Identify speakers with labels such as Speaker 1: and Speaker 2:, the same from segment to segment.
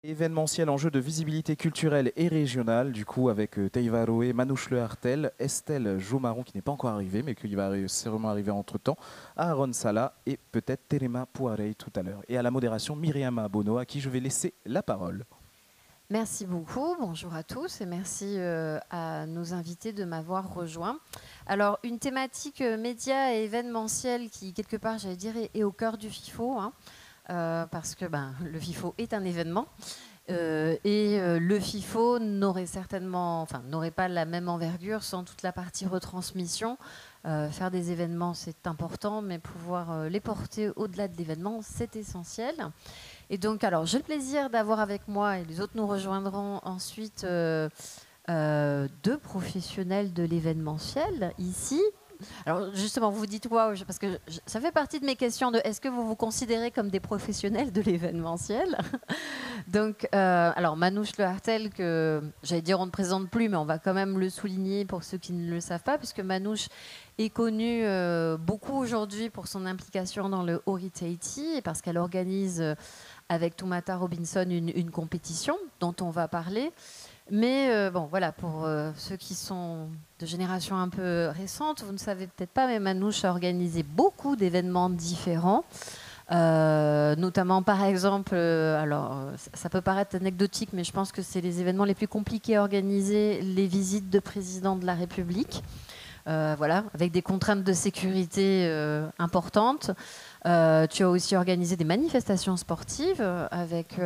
Speaker 1: Événementiel enjeu de visibilité culturelle et régionale, du coup, avec Teiva Roé, Manouche Le Hartel, Estelle Jomaron, qui n'est pas encore arrivée, mais qui va sûrement arriver entre-temps, Aaron Sala et peut-être Terema Pouarei tout à l'heure. Et à la modération, Myriam Bono, à qui je vais laisser la parole.
Speaker 2: Merci beaucoup, bonjour à tous et merci à nos invités de m'avoir rejoint. Alors, une thématique média et événementielle qui, quelque part, j'allais dire, est au cœur du FIFO, hein, parce que le FIFO est un événement. Le FIFO n'aurait certainement, enfin, n'aurait pas la même envergure sans toute la partie retransmission. Faire des événements, c'est important, mais pouvoir les porter au-delà de l'événement, c'est essentiel. Et donc, alors, j'ai le plaisir d'avoir avec moi, et les autres nous rejoindront ensuite, deux professionnels de l'événementiel ici. Alors justement, vous vous dites quoi? Parce que ça fait partie de mes questions de est-ce que vous vous considérez comme des professionnels de l'événementiel? Donc, alors Manouche Le Hartel, que j'allais dire on ne présente plus, mais on va quand même le souligner pour ceux qui ne le savent pas, puisque Manouche est connue beaucoup aujourd'hui pour son implication dans le Horitaiti et parce qu'elle organise avec Toumata Robinson une compétition dont on va parler. Mais bon, voilà, pour ceux qui sont de génération un peu récente, vous ne savez peut-être pas, mais Manouche a organisé beaucoup d'événements différents. Notamment, par exemple, alors ça peut paraître anecdotique, mais je pense que c'est les événements les plus compliqués à organiser, les visites de président de la République. Voilà, avec des contraintes de sécurité importantes. Tu as aussi organisé des manifestations sportives avec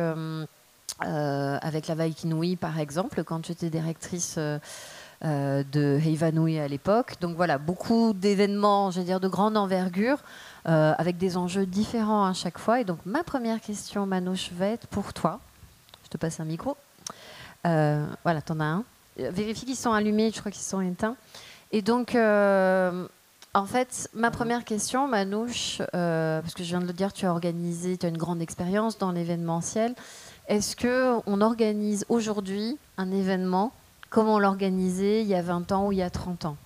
Speaker 2: la Vaikinui, par exemple, quand tu étais directrice de Heivanui à l'époque. Donc voilà, beaucoup d'événements, je veux dire, de grande envergure, avec des enjeux différents à chaque fois. Et donc ma première question, Manouche, va être pour toi. Je te passe un micro. Voilà, t'en as un. Vérifie qu'ils sont allumés, je crois qu'ils sont éteints. Et donc, en fait, ma première question, Manouche, parce que je viens de le dire, tu as une grande expérience dans l'événementiel. Est-ce qu'on organise aujourd'hui un événement comme on l'organisait il y a 20 ans ou il y a 30 ans?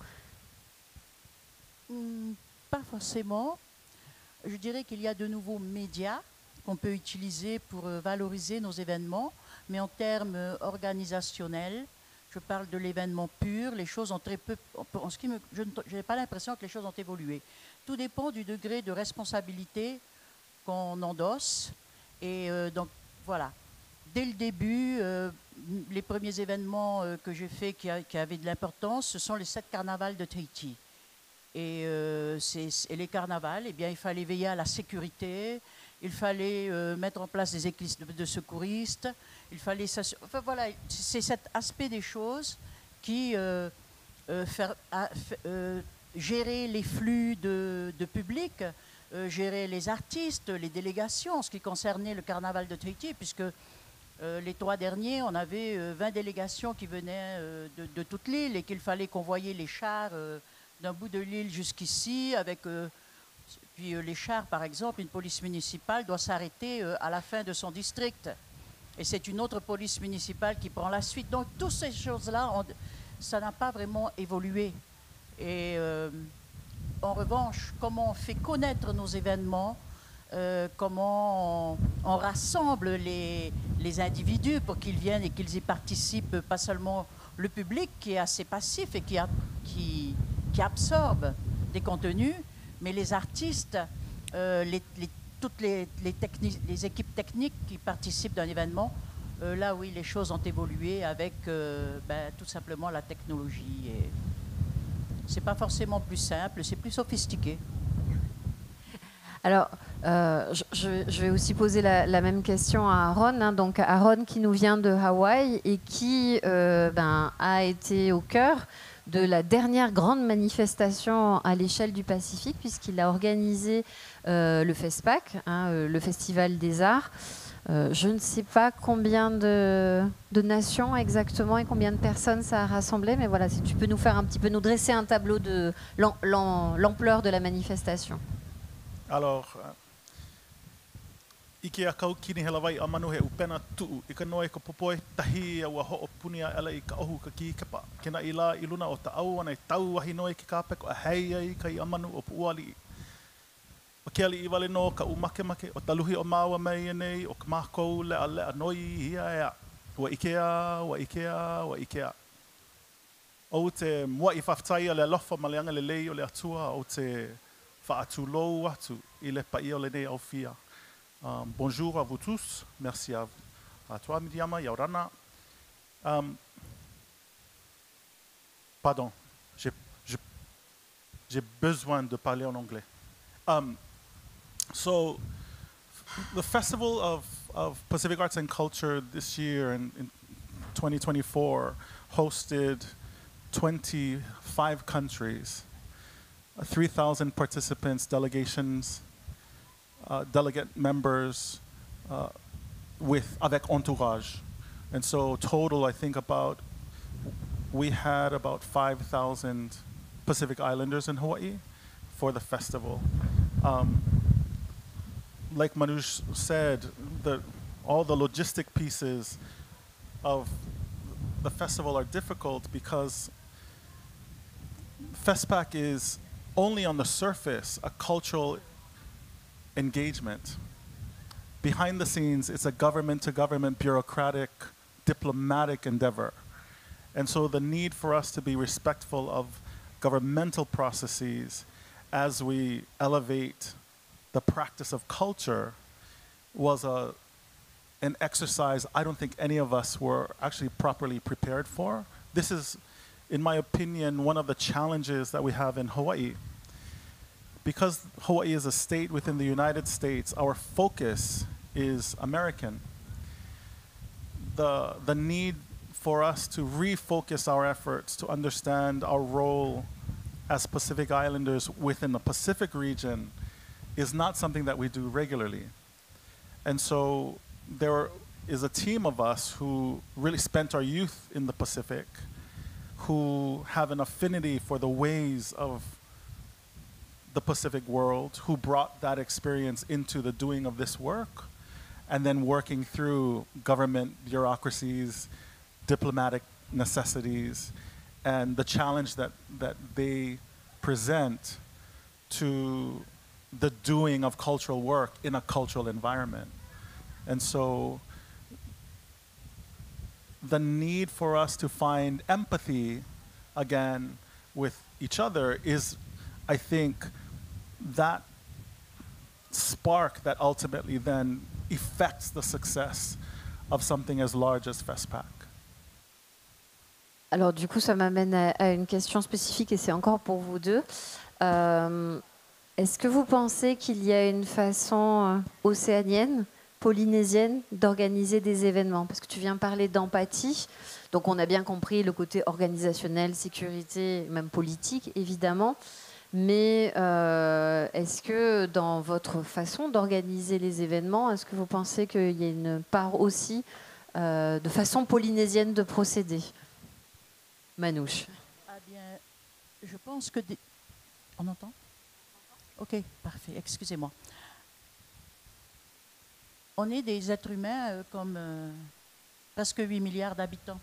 Speaker 3: Pas forcément. Je dirais qu'il y a de nouveaux médias qu'on peut utiliser pour valoriser nos événements, mais en termes organisationnels, je parle de l'événement pur, les choses ont très peu... je n'ai pas l'impression que les choses ont évolué. Tout dépend du degré de responsabilité qu'on endosse. Et donc, voilà. Dès le début, les premiers événements que j'ai faits qui avaient de l'importance, ce sont les 7 carnavals de Tahiti. Et les carnavals, eh bien, il fallait veiller à la sécurité, il fallait mettre en place des équipes de secouristes, il fallait s'assurer... Enfin voilà, c'est cet aspect des choses qui gérer les flux de public, gérer les artistes, les délégations, en ce qui concernait le carnaval de Tahiti, puisque les 3 derniers, on avait 20 délégations qui venaient de toute l'île et qu'il fallait convoyer les chars d'un bout de l'île jusqu'ici. Puis les chars, par exemple, une police municipale doit s'arrêter à la fin de son district. Et c'est une autre police municipale qui prend la suite. Donc, toutes ces choses-là, ça n'a pas vraiment évolué. Et en revanche, comment on fait connaître nos événements, comment on rassemble les individus pour qu'ils viennent et qu'ils y participent, pas seulement le public qui est assez passif et qui absorbe des contenus, mais les artistes, toutes les équipes techniques qui participent d'un événement, là oui, les choses ont évolué avec tout simplement la technologie. Et c'est pas forcément plus simple, c'est plus sophistiqué.
Speaker 2: Alors, je vais aussi poser la même question à Aaron. Hein. Donc, Aaron qui nous vient de Hawaï et qui a été au cœur de la dernière grande manifestation à l'échelle du Pacifique, puisqu'il a organisé le FESPAC, hein, le Festival des Arts. Je ne sais pas combien de nations exactement et combien de personnes ça a rassemblé, mais voilà, si tu peux nous faire un petit peu, nous dresser un tableau de l'ampleur de la manifestation.
Speaker 4: Alors, ike a kau kini hela wai a manu he upena tuu. I ka noe ka popoe tahi au a ho o punia ala I ka ohu ka ki kapa. Kena I la I luna o ta au ana I tau wahi noe ki ka peko a hei ai ka I amanu o puali. O ke ali iwale no ka umake o taluhi o maua mai nei o ka mākou lea noi ia ea. Wa ikea. O te mua I whaftai le alofa ma le anga le lei o le atua o te whaatu lou atu I le paia o le nei au fia. Bonjour à vous tous. Merci à toi, Miriama, Yaurana. Pardon, j'ai besoin de parler en anglais. So, the Festival of Pacific Arts and Culture this year in 2024 hosted 25 countries, 3,000 participants, delegations, delegate members avec entourage. And so total, I think we had about 5,000 Pacific Islanders in Hawaii for the festival. Like Manoush said, all the logistic pieces of the festival are difficult because FESPAC is only on the surface a cultural engagement. Behind the scenes, it's a government-to-government bureaucratic, diplomatic endeavor. And so the need for us to be respectful of governmental processes as we elevate the practice of culture was an exercise I don't think any of us were actually properly prepared for. This is, in my opinion, one of the challenges that we have in Hawaii. Because Hawaii is a state within the United States, our focus is American. The need for us to refocus our efforts to understand our role as Pacific Islanders within the Pacific region is not something that we do regularly. And so there is a team of us who really spent our youth in the Pacific, who have an affinity for the ways of the Pacific world, who brought that experience into the doing of this work, and then working through government bureaucracies, diplomatic necessities, and the challenge that they present to the doing of cultural work in a cultural environment. And so the need for us to find empathy again with each other is, I think, that spark that ultimately then affects the success of something as large as FESPAC.
Speaker 2: Alors du coup, ça m'amène à une question spécifique et c'est encore pour vous deux. Est-ce que vous pensez qu'il y a une façon océanienne, polynésienne, d'organiser des événements? Parce que tu viens parler d'empathie, donc on a bien compris le côté organisationnel, sécurité, même politique, évidemment. Mais est-ce que dans votre façon d'organiser les événements, est-ce que vous pensez qu'il y a une part aussi de façon polynésienne de procéder? Manouche.
Speaker 3: Ah bien, je pense que... On entend? Ok, parfait, excusez-moi. On est des êtres humains comme presque 8 milliards d'habitants.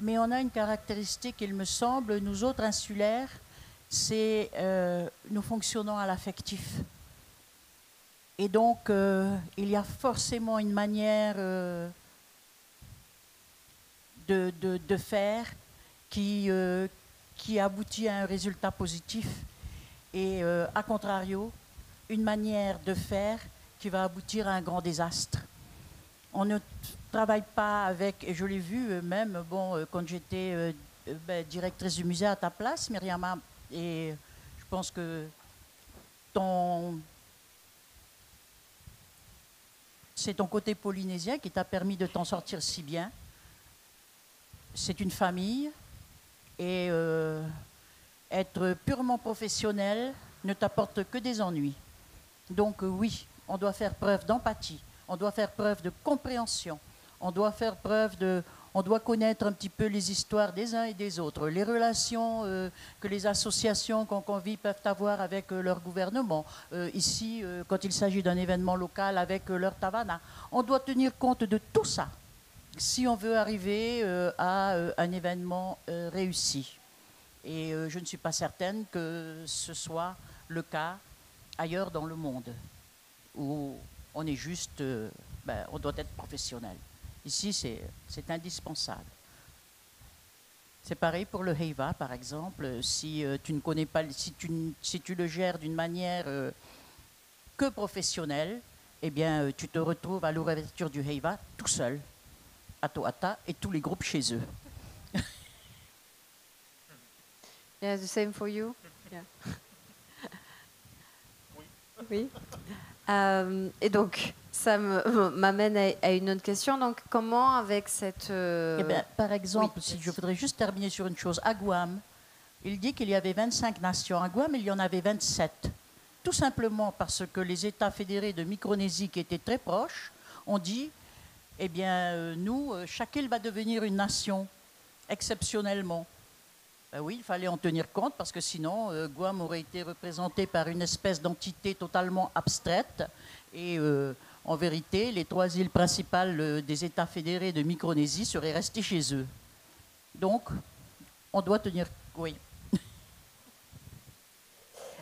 Speaker 3: Mais on a une caractéristique, il me semble, nous autres insulaires, c'est nous fonctionnons à l'affectif. Et donc, il y a forcément une manière de faire qui aboutit à un résultat positif. Et à contrario, une manière de faire qui va aboutir à un grand désastre. On ne travaille pas avec, et je l'ai vu même quand j'étais directrice du musée à ta place, Myriama, et je pense que c'est ton côté polynésien qui t'a permis de t'en sortir si bien. C'est une famille et être purement professionnel ne t'apporte que des ennuis. Donc oui, on doit faire preuve d'empathie, on doit faire preuve de compréhension, on doit faire preuve on doit connaître un petit peu les histoires des uns et des autres, les relations que les associations qu'on convie peuvent avoir avec leur gouvernement. Ici, quand il s'agit d'un événement local avec leur tavana, on doit tenir compte de tout ça si on veut arriver à un événement réussi. Et je ne suis pas certaine que ce soit le cas ailleurs dans le monde, où on est juste, on doit être professionnel. Ici, c'est indispensable. C'est pareil pour le Heiva, par exemple. Si tu ne connais pas, si tu le gères d'une manière que professionnelle, eh bien, tu te retrouves à l'ouverture du Heiva tout seul, à Toata, et tous les groupes chez eux.
Speaker 2: Yeah, the same for you. Yeah. Oui. Et donc, ça m'amène à une autre question. Donc, comment avec cette...
Speaker 3: Eh bien, par exemple,
Speaker 2: oui,
Speaker 3: si je voudrais juste terminer sur une chose, à Guam, il dit qu'il y avait 25 nations. À Guam, il y en avait 27. Tout simplement parce que les États fédérés de Micronésie, qui étaient très proches, ont dit, eh bien, nous, chaque île va devenir une nation, exceptionnellement. Ben oui, il fallait en tenir compte parce que sinon, Guam aurait été représenté par une espèce d'entité totalement abstraite. Et en vérité, les 3 îles principales des États fédérés de Micronésie seraient restées chez eux. Donc, on doit tenir... Oui.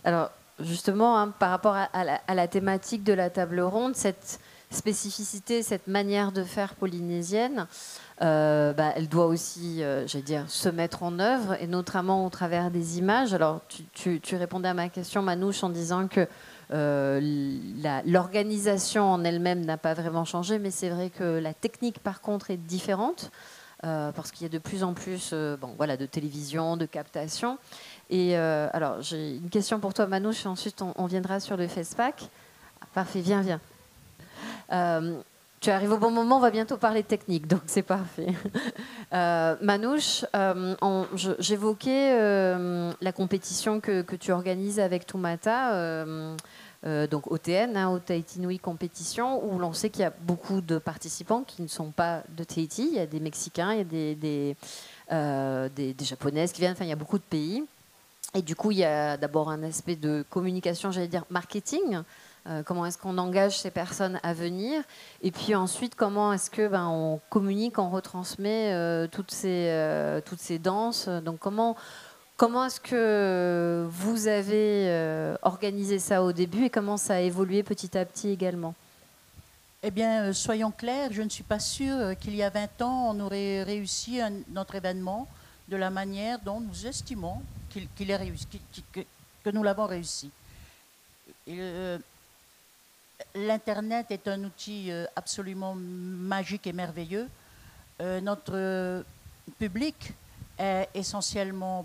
Speaker 2: Alors, justement, hein, par rapport à la thématique de la table ronde, cette spécificité, cette manière de faire polynésienne, elle doit aussi, j'allais dire, se mettre en œuvre, et notamment au travers des images. Alors, tu répondais à ma question, Manouche, en disant que l'organisation en elle-même n'a pas vraiment changé, mais c'est vrai que la technique, par contre, est différente, parce qu'il y a de plus en plus de télévision, de captation. Et alors, j'ai une question pour toi, Manouche, et ensuite on viendra sur le FESPAC. Ah, parfait, viens. Tu arrives au bon moment, on va bientôt parler technique, donc c'est parfait. Manouche, j'évoquais la compétition que tu organises avec Tumata, donc OTN, Haute Tahiti Nui Compétition, où l'on sait qu'il y a beaucoup de participants qui ne sont pas de Tahiti. Il y a des Mexicains, il y a des Japonaises qui viennent, enfin il y a beaucoup de pays. Et du coup, il y a d'abord un aspect de communication, j'allais dire marketing. Comment est-ce qu'on engage ces personnes à venir? Et puis ensuite, comment est-ce que on communique, on retransmet toutes ces danses? Donc comment est-ce que vous avez organisé ça au début et comment ça a évolué petit à petit également?
Speaker 3: Eh bien, soyons clairs, je ne suis pas sûre qu'il y a 20 ans, on aurait réussi notre événement de la manière dont nous estimons qu'il est réussi, que nous l'avons réussi. L'Internet est un outil absolument magique et merveilleux. Notre public est essentiellement,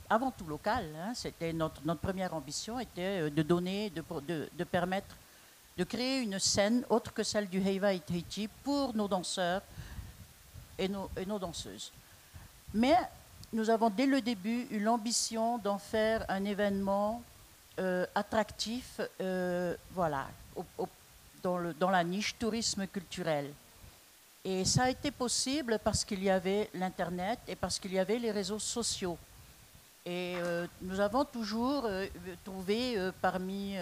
Speaker 3: avant tout local. Hein, c'était notre première ambition était de donner, de permettre de créer une scène autre que celle du Heiva et Tahiti pour nos danseurs et nos danseuses. Mais nous avons dès le début eu l'ambition d'en faire un événement attractif, dans la niche tourisme culturel. Et ça a été possible parce qu'il y avait l'Internet et parce qu'il y avait les réseaux sociaux. Et nous avons toujours trouvé parmi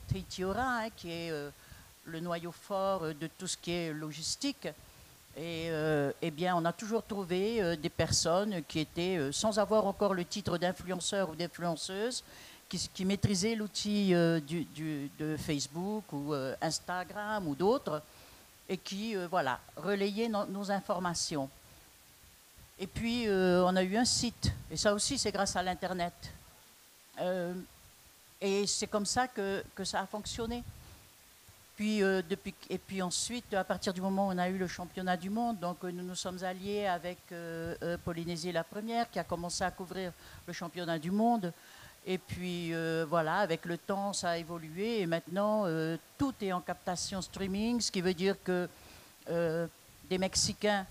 Speaker 3: Tahiti Ora, qui est le noyau fort de tout ce qui est logistique. Et bien, on a toujours trouvé des personnes qui étaient, sans avoir encore le titre d'influenceur ou d'influenceuse, qui maîtrisaient l'outil de Facebook ou Instagram ou d'autres, et qui relayaient nos informations. Et puis, on a eu un site, et ça aussi, c'est grâce à l'Internet. Et c'est comme ça que ça a fonctionné. Puis, et puis ensuite, à partir du moment où on a eu le championnat du monde, donc nous nous sommes alliés avec Polynésie la Première, qui a commencé à couvrir le championnat du monde. Et puis, avec le temps, ça a évolué. Et maintenant, tout est en captation streaming, ce qui veut dire que des Mexicains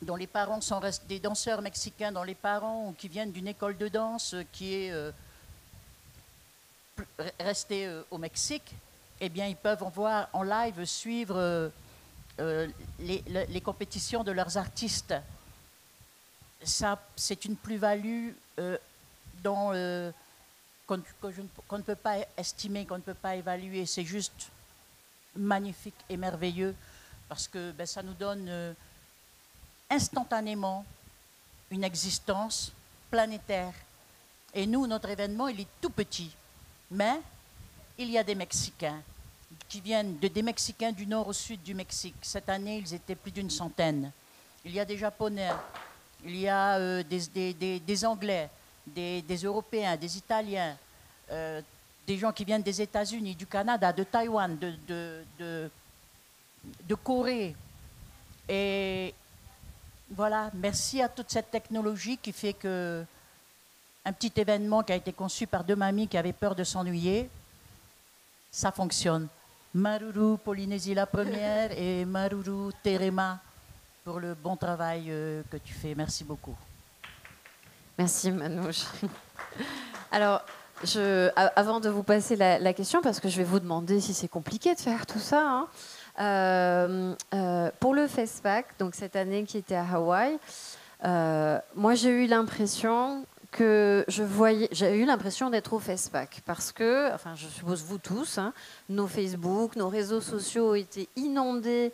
Speaker 3: dont les parents sont des danseurs mexicains dont les parents ou qui viennent d'une école de danse qui est restée au Mexique, eh bien, ils peuvent voir en live suivre les compétitions de leurs artistes. Ça, c'est une plus-value qu'on ne peut pas estimer, qu'on ne peut pas évaluer. C'est juste magnifique et merveilleux parce que ça nous donne instantanément une existence planétaire. Et nous, notre événement, il est tout petit. Mais il y a des Mexicains qui viennent des Mexicains du nord au sud du Mexique. Cette année, ils étaient plus d'une centaine. Il y a des Japonais, il y a des Anglais, des Européens, des Italiens, des gens qui viennent des États-Unis, du Canada, de Taïwan, de Corée. Et voilà, merci à toute cette technologie qui fait que un petit événement qui a été conçu par deux mamies qui avaient peur de s'ennuyer, ça fonctionne. Maruru, Polynésie la première, et Maruru, Terema, pour le bon travail que tu fais. Merci beaucoup.
Speaker 2: Merci Manouche. Alors, avant de vous passer la question, parce que je vais vous demander si c'est compliqué de faire tout ça, hein, pour le FESPAC, donc cette année qui était à Hawaï, moi j'ai eu l'impression j'ai eu l'impression d'être au FESPAC parce que, enfin je suppose vous tous, hein, nos Facebook, nos réseaux sociaux ont été inondés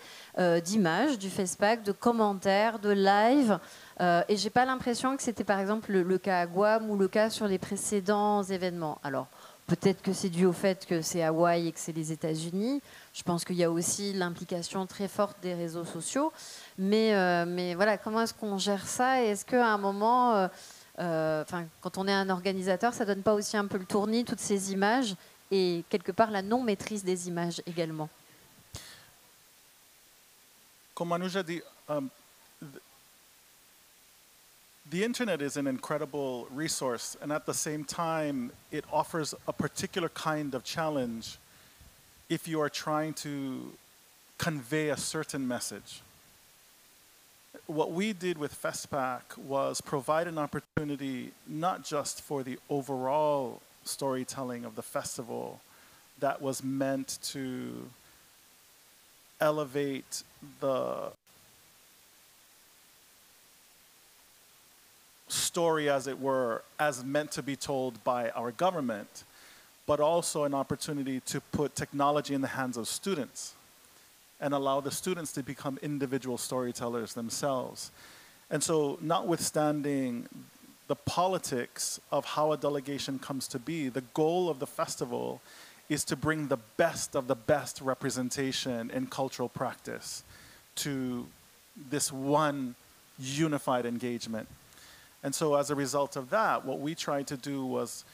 Speaker 2: d'images du FESPAC, de commentaires, de live, et j'ai pas l'impression que c'était par exemple le cas à Guam ou le cas sur les précédents événements. Alors peut-être que c'est dû au fait que c'est Hawaï et que c'est les États-Unis. Je pense qu'il y a aussi l'implication très forte des réseaux sociaux, mais voilà, comment est-ce qu'on gère ça et est-ce qu'à un moment quand on est un organisateur, ça donne pas aussi un peu le tournis, toutes ces images, et quelque part la non-maîtrise des images également?
Speaker 4: Comme Manouche a dit, the internet is an incredible resource, and at the same time, it offers a particular kind of challenge if you are trying to convey a certain message. What we did with FESPAC was provide an opportunity not just for the overall storytelling of the festival that was meant to elevate the story, as it were, as meant to be told by our government, but also an opportunity to put technology in the hands of students and allow the students to become individual storytellers themselves. And so, notwithstanding the politics of how a delegation comes to be, the goal of the festival is to bring the best representation in cultural practice to this one unified engagement. And so as a result of that, what we tried to do was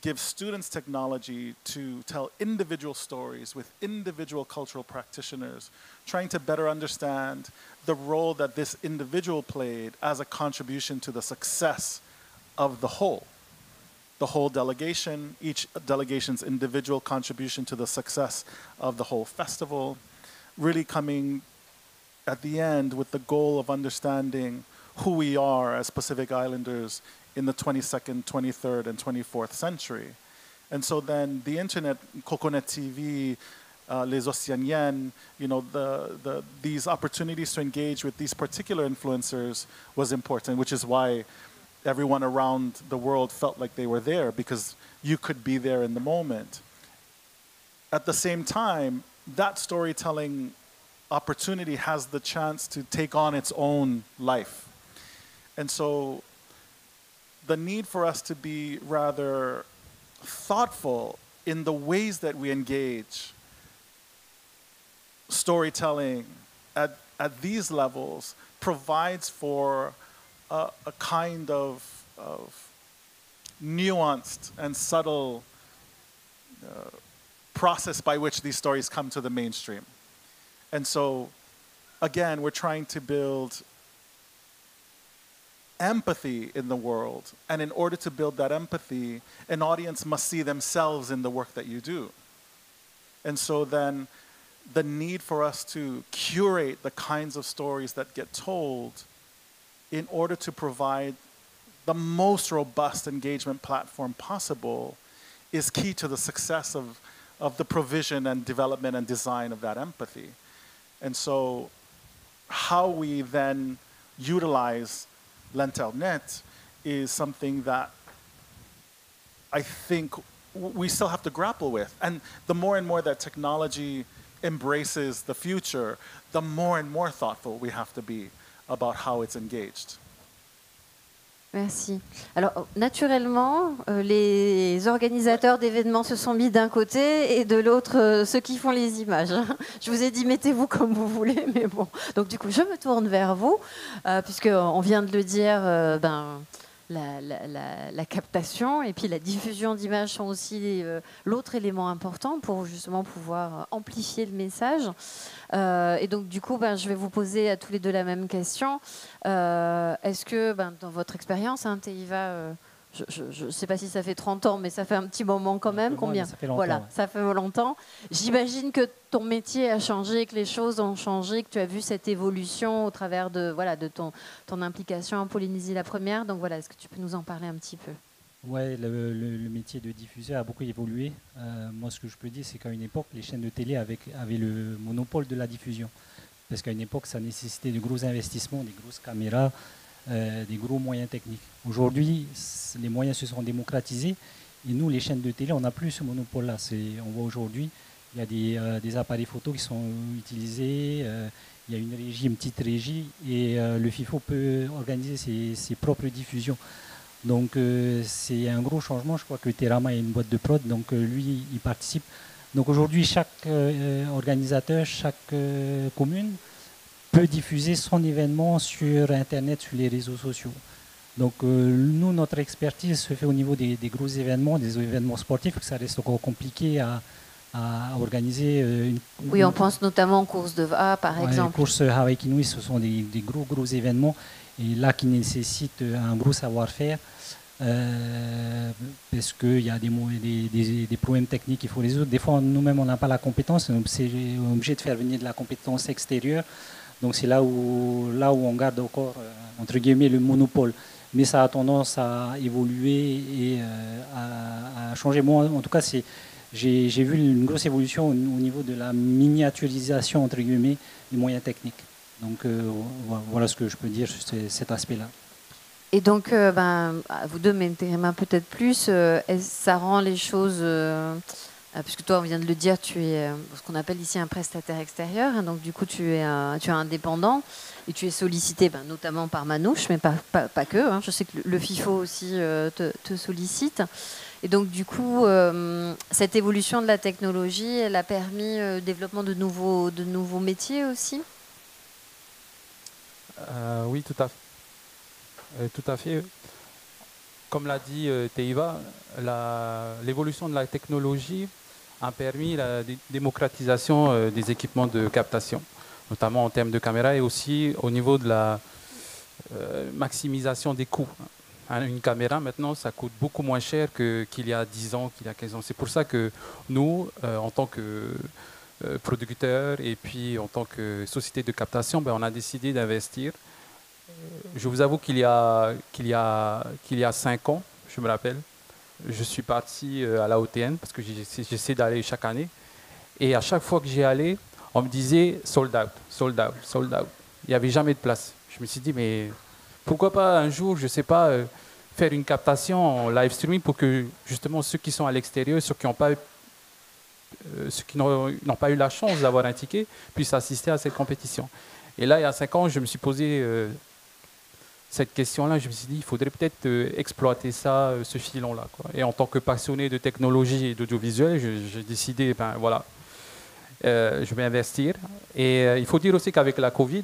Speaker 4: give students technology to tell individual stories with individual cultural practitioners, trying to better understand the role that this individual played as a contribution to the success of the whole delegation, each delegation's individual contribution to the success of the whole festival, really coming at the end with the goal of understanding who we are as Pacific Islanders in the 22nd, 23rd, and 24th century. And so then the internet, Coconet TV, Les Oceaniennes, you know, these opportunities to engage with these particular influencers was important, which is why everyone around the world felt like they were there, because you could be there in the moment. At the same time, that storytelling opportunity has the chance to take on its own life. And so the need for us to be rather thoughtful in the ways that we engage storytelling at these levels provides for a kind of nuanced and subtle process by which these stories come to the mainstream. And so, again, we're trying to build empathy in the world. And in order to build that empathy, an audience must see themselves in the work that you do. And so then the need for us to curate the kinds of stories that get told in order to provide the most robust engagement platform possible is key to the success of the provision and development and design of that empathy. And so how we then utilize L'Internet is something that I think we still have to grapple with. And the more and more that technology embraces the future, the more and more thoughtful we have to be about how it's engaged.
Speaker 2: Merci. Alors, naturellement, les organisateurs d'événements se sont mis d'un côté et de l'autre, ceux qui font les images. Je vous ai dit, mettez-vous comme vous voulez, mais bon. Donc, du coup, je me tourne vers vous, puisqu'on vient de le dire, la captation et puis la diffusion d'images sont aussi l'autre élément important pour justement pouvoir amplifier le message. Et donc du coup, je vais vous poser à tous les deux la même question. Est-ce que dans votre expérience, Teiva, je ne sais pas si ça fait 30 ans, mais ça fait un petit moment quand même. Combien?
Speaker 5: Ça fait longtemps.
Speaker 2: Voilà,
Speaker 5: Ouais.
Speaker 2: ça fait longtemps. J'imagine que ton métier a changé, que les choses ont changé, que tu as vu cette évolution au travers de ton implication en Polynésie la première. Donc voilà, est-ce que tu peux nous en parler un petit peu?
Speaker 5: Ouais, le métier de diffuseur a beaucoup évolué. Moi, ce que je peux dire, c'est qu'à une époque, les chaînes de télé avaient le monopole de la diffusion. Parce qu'à une époque, ça nécessitait de gros investissements, des grosses caméras, des gros moyens techniques. Aujourd'hui, les moyens se sont démocratisés et nous, les chaînes de télé, on n'a plus ce monopole-là. On voit aujourd'hui, il y a des appareils photo qui sont utilisés, il y a une régie, une petite régie, et le FIFO peut organiser ses propres diffusions. Donc c'est un gros changement. Je crois que Terama est une boîte de prod, donc lui, il participe. Donc aujourd'hui, chaque organisateur, chaque commune peut diffuser son événement sur Internet, sur les réseaux sociaux. Donc nous, notre expertise se fait au niveau des gros événements, des événements sportifs, que ça reste encore compliqué à organiser.
Speaker 2: Oui, on pense notamment aux courses de VA, par exemple.
Speaker 5: Les courses Hawaii Kinui, ce sont des gros événements, et là qui nécessitent un gros savoir-faire. Parce qu'il y a des problèmes techniques qu'il faut résoudre. Des fois, nous-mêmes, on n'a pas la compétence, on est obligé de faire venir de la compétence extérieure. Donc c'est là où on garde encore, entre guillemets, le monopole. Mais ça a tendance à évoluer et à changer. Moi, en tout cas, j'ai vu une grosse évolution au niveau de la miniaturisation, entre guillemets, des moyens techniques. Donc voilà ce que je peux dire sur cet aspect-là.
Speaker 2: Et donc, vous deux, mais Terima peut-être plus, ça rend les choses, puisque toi, on vient de le dire, tu es ce qu'on appelle ici un prestataire extérieur, hein, donc du coup, tu es indépendant et tu es sollicité notamment par Manouche, mais pas que. Hein, je sais que le FIFO aussi te sollicite. Et donc, du coup, cette évolution de la technologie, elle a permis le développement de nouveaux métiers aussi?
Speaker 6: Oui, tout à fait. Tout à fait. Comme l'a dit Teiva, l'évolution de la technologie a permis la démocratisation des équipements de captation, notamment en termes de caméras et aussi au niveau de la maximisation des coûts. Une caméra, maintenant, ça coûte beaucoup moins cher qu'il y a 10 ans, qu'il y a 15 ans. C'est pour ça que nous, en tant que producteurs et puis en tant que société de captation, on a décidé d'investir. Je vous avoue qu'il y a 5 ans, je me rappelle, je suis parti à la OTN parce que j'essaie d'aller chaque année. Et à chaque fois que j'y allais, on me disait sold out, sold out, sold out. Il n'y avait jamais de place. Je me suis dit, mais pourquoi pas un jour, je ne sais pas, faire une captation en live streaming pour que justement ceux qui sont à l'extérieur, ceux qui n'ont pas eu la chance d'avoir un ticket, puissent assister à cette compétition. Et là, il y a 5 ans, je me suis posé cette question-là. Je me suis dit, il faudrait peut-être exploiter ça, ce filon-là. Et en tant que passionné de technologie et d'audiovisuel, j'ai décidé, je vais investir. Et il faut dire aussi qu'avec la Covid,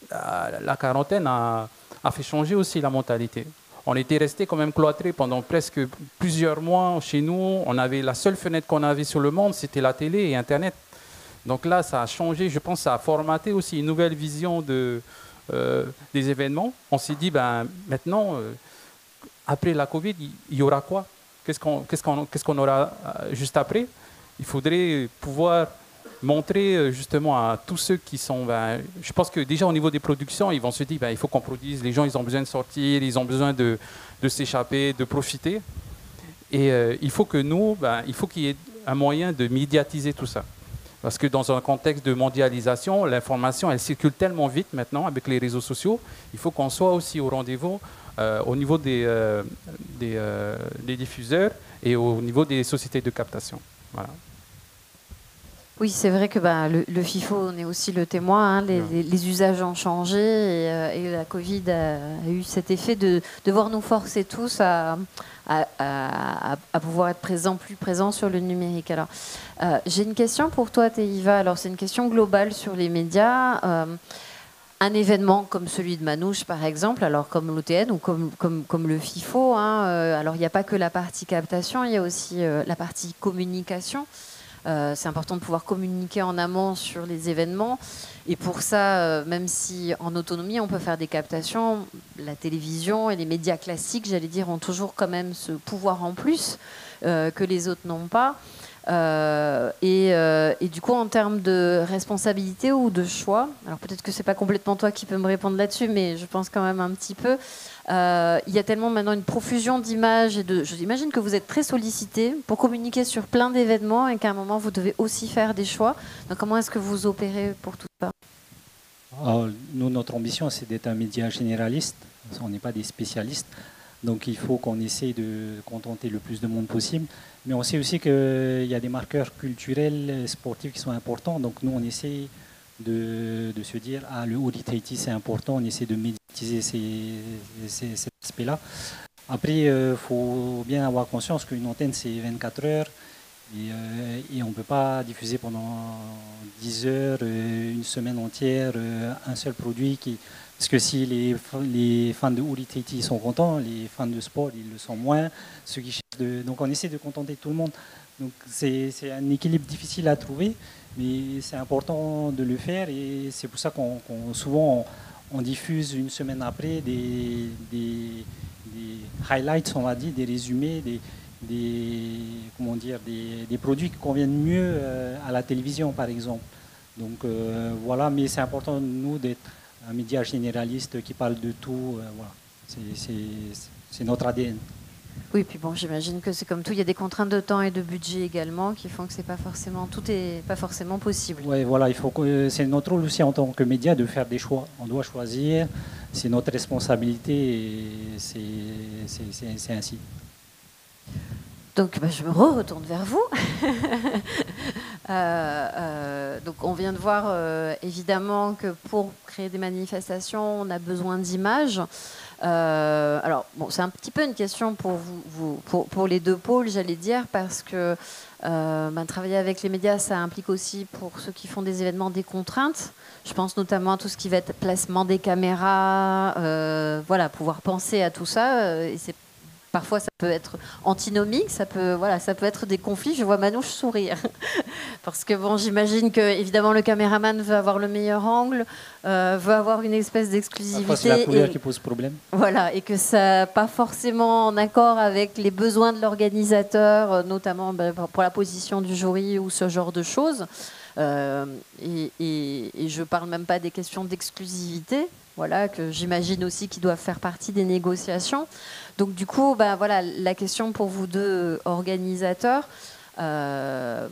Speaker 6: la quarantaine a fait changer aussi la mentalité. On était resté quand même cloîtrés pendant presque plusieurs mois chez nous. On avait la seule fenêtre qu'on avait sur le monde, c'était la télé et Internet. Donc là, ça a changé. Je pense que ça a formaté aussi une nouvelle vision des événements. On s'est dit, maintenant, après la Covid, il y aura quoi? Qu'est-ce qu'on aura juste après? Il faudrait pouvoir montrer justement à tous ceux qui sont... je pense que déjà au niveau des productions, ils vont se dire, il faut qu'on produise. Les gens, ils ont besoin de sortir, ils ont besoin de s'échapper, de profiter. Et il faut que nous, il faut qu'il y ait un moyen de médiatiser tout ça. Parce que dans un contexte de mondialisation, l'information, elle circule tellement vite maintenant avec les réseaux sociaux. Il faut qu'on soit aussi au rendez-vous au niveau des diffuseurs et au niveau des sociétés de captation. Voilà.
Speaker 2: Oui, c'est vrai que le FIFO, on est aussi le témoin. Hein, les usages ont changé et la Covid a eu cet effet de devoir nous forcer tous à pouvoir être plus présents sur le numérique. Alors, j'ai une question pour toi, Teiva. Alors, c'est une question globale sur les médias. Un événement comme celui de Manouche, par exemple, alors comme l'OTN ou comme le FIFO, hein, alors il n'y a pas que la partie captation, il y a aussi la partie communication. C'est important de pouvoir communiquer en amont sur les événements. Et pour ça, même si en autonomie, on peut faire des captations, la télévision et les médias classiques, j'allais dire, ont toujours quand même ce pouvoir en plus que les autres n'ont pas. Et du coup, en termes de responsabilité ou de choix, alors peut-être que c'est pas complètement toi qui peux me répondre là-dessus, mais je pense quand même un petit peu. Il y a tellement maintenant une profusion d'images et j'imagine que vous êtes très sollicité pour communiquer sur plein d'événements et qu'à un moment vous devez aussi faire des choix. Donc comment est-ce que vous opérez pour tout ça?
Speaker 5: Alors, nous, notre ambition, c'est d'être un média généraliste. On n'est pas des spécialistes. Donc il faut qu'on essaye de contenter le plus de monde possible. Mais on sait aussi qu'il y a des marqueurs culturels, sportifs qui sont importants. Donc nous, on essaie de se dire, ah, le Uri Tahiti, c'est important. On essaie de médiatiser cet aspect-là. Après, il faut bien avoir conscience qu'une antenne, c'est 24 heures. Et on ne peut pas diffuser pendant 10 heures, une semaine entière, un seul produit. Parce que si les fans de Uri Tahiti sont contents, les fans de sport, ils le sont moins. Ceux qui donc on essaie de contenter tout le monde. Donc c'est un équilibre difficile à trouver, mais c'est important de le faire. Et c'est pour ça qu'on souvent on diffuse une semaine après des highlights, on va dire, des résumés, des produits qui conviennent mieux à la télévision, par exemple. Donc voilà, mais c'est important, nous, d'être un média généraliste qui parle de tout. Voilà. C'est notre ADN.
Speaker 2: Oui, puis bon, j'imagine que c'est comme tout, il y a des contraintes de temps et de budget également qui font que c'est pas forcément, tout est pas forcément possible.
Speaker 5: Oui, voilà, c'est notre rôle aussi en tant que média de faire des choix. On doit choisir, c'est notre responsabilité et c'est ainsi.
Speaker 2: Donc je me retourne vers vous. Donc on vient de voir évidemment que pour créer des manifestations, on a besoin d'images. Alors bon, c'est un petit peu une question pour pour les deux pôles, j'allais dire, parce que travailler avec les médias, ça implique aussi pour ceux qui font des événements des contraintes. Je pense notamment à tout ce qui va être placement des caméras, voilà, pouvoir penser à tout ça. Et parfois, ça peut être antinomique, ça peut être des conflits. Je vois Manouche sourire. Parce que bon, j'imagine que évidemment le caméraman veut avoir le meilleur angle, veut avoir une espèce d'exclusivité.
Speaker 5: Parfois, c'est la couleur qui pose problème.
Speaker 2: Voilà, et que ça n'est pas forcément en accord avec les besoins de l'organisateur, notamment pour la position du jury ou ce genre de choses. Et je ne parle même pas des questions d'exclusivité, voilà, que j'imagine aussi qui doivent faire partie des négociations. Donc du coup, voilà, la question pour vous deux organisateurs, de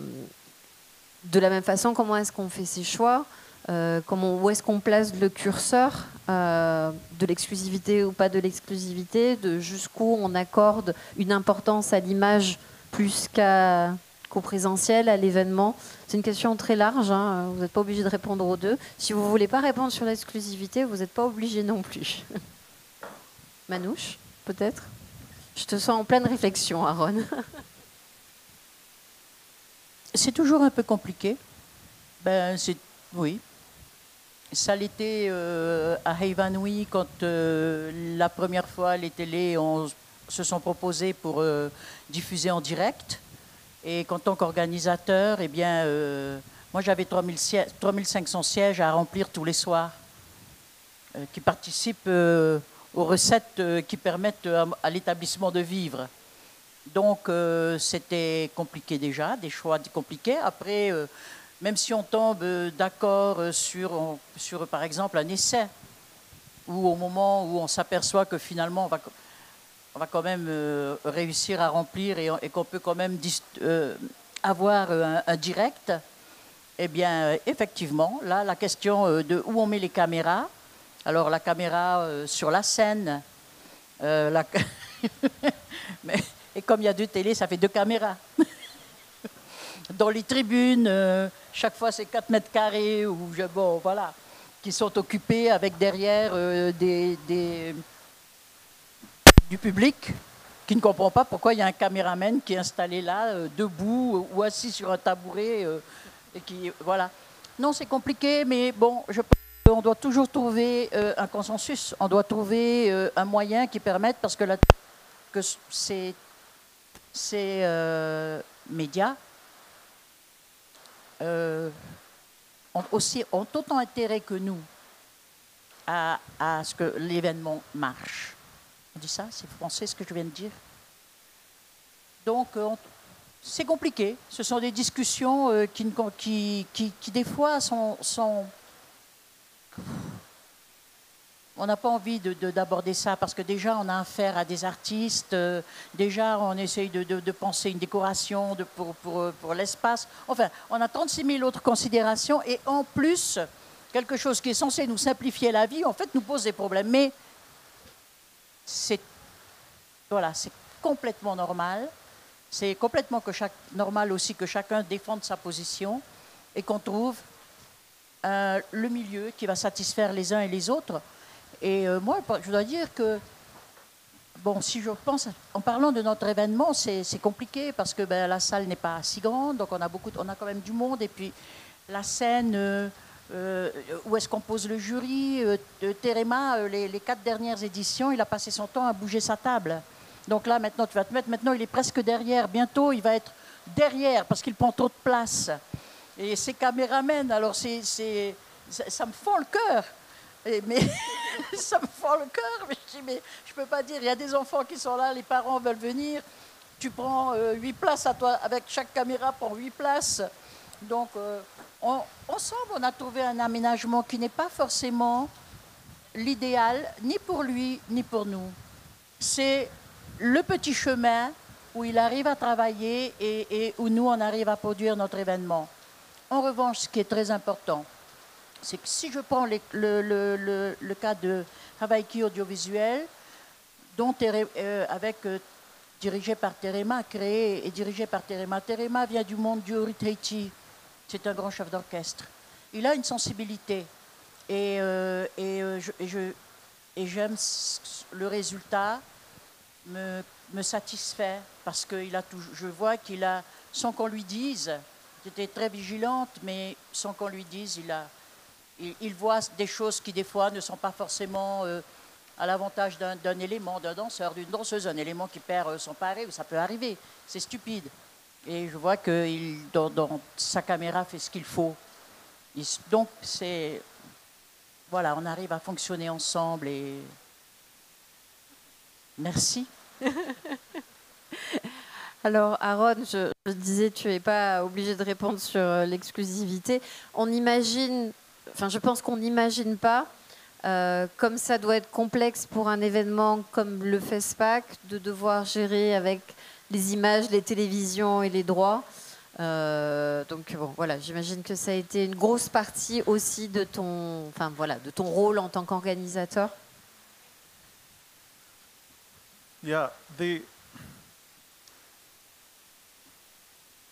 Speaker 2: la même façon, comment est-ce qu'on fait ces choix, où est-ce qu'on place le curseur de l'exclusivité ou pas de l'exclusivité, de jusqu'où on accorde une importance à l'image plus qu'au présentiel, à l'événement. C'est une question très large, hein. Vous n'êtes pas obligé de répondre aux deux. Si vous ne voulez pas répondre sur l'exclusivité, vous n'êtes pas obligé non plus. Manouche, peut-être? Je te sens en pleine réflexion, Aaron.
Speaker 3: C'est toujours un peu compliqué. Oui. Ça l'était à Heivanui quand la première fois les télés se sont proposées pour diffuser en direct. Et qu'en tant qu'organisateur, eh bien, moi j'avais 3500 sièges à remplir tous les soirs qui participent aux recettes qui permettent à l'établissement de vivre. Donc c'était compliqué déjà, des choix compliqués. Après, même si on tombe d'accord sur par exemple un essai, ou au moment où on s'aperçoit que finalement on va quand même réussir à remplir et qu'on peut quand même avoir un direct, eh bien effectivement, là la question de où on met les caméras. Alors la caméra sur la scène, et comme il y a deux télés, ça fait deux caméras. dans les tribunes. Chaque fois, c'est 4 mètres carrés bon, voilà, qui sont occupés avec derrière du public qui ne comprend pas pourquoi il y a un caméraman qui est installé là, debout ou assis sur un tabouret. Et qui, voilà. Non, c'est compliqué, mais bon, je pense qu'on doit toujours trouver un consensus. On doit trouver un moyen qui permette, parce que ces médias ont autant intérêt que nous à ce que l'événement marche. On dit ça, c'est français ce que je viens de dire. Donc, c'est compliqué. Ce sont des discussions qui des fois, sont... On n'a pas envie d'aborder ça parce que déjà, on a affaire à des artistes. Déjà, on essaye de penser une décoration pour l'espace. Enfin, on a 36 000 autres considérations. Et en plus, quelque chose qui est censé nous simplifier la vie, en fait, nous pose des problèmes. Mais c'est complètement normal. C'est complètement normal aussi que chacun défende sa position et qu'on trouve le milieu qui va satisfaire les uns et les autres. Et moi, je dois dire que, bon, si je pense, en parlant de notre événement, c'est compliqué parce que la salle n'est pas si grande, donc on a quand même du monde. Et puis la scène, où est-ce qu'on pose le jury Terema, les 4 dernières éditions, il a passé son temps à bouger sa table. Donc là, maintenant, tu vas te mettre. Maintenant, il est presque derrière. Bientôt, il va être derrière parce qu'il prend trop de place. Et ces caméramens, alors ça me fend le cœur. Mais ça me fend le cœur. Mais je dis, mais je peux pas dire. Il y a des enfants qui sont là, les parents veulent venir. Tu prends 8 places à toi. Avec chaque caméra, prends 8 places. Donc, ensemble, on a trouvé un aménagement qui n'est pas forcément l'idéal, ni pour lui, ni pour nous. C'est le petit chemin où il arrive à travailler et où nous, on arrive à produire notre événement. En revanche, ce qui est très important, c'est que si je prends le cas de Hawaii Audiovisuel, dirigé par Terema, créé et dirigé par Terema. Terema vient du monde du Haiti. C'est un grand chef d'orchestre. Il a une sensibilité et j'aime le résultat. Me satisfait parce que je vois qu'il a, sans qu'on lui dise, j'étais très vigilante, mais sans qu'on lui dise, il voit des choses qui des fois ne sont pas forcément à l'avantage d'un élément, d'un danseur, d'une danseuse, un élément qui perd son paré, ça peut arriver, c'est stupide. Et je vois que dans sa caméra fait ce qu'il faut. Donc voilà, on arrive à fonctionner ensemble et merci.
Speaker 2: Alors, Aaron, je disais, tu n'es pas obligé de répondre sur l'exclusivité. Je pense qu'on n'imagine pas, comme ça doit être complexe pour un événement comme le FESPAC, de devoir gérer avec les images, les télévisions et les droits. Donc, bon, voilà, j'imagine que ça a été une grosse partie aussi de ton rôle en tant qu'organisateur.
Speaker 4: Yeah,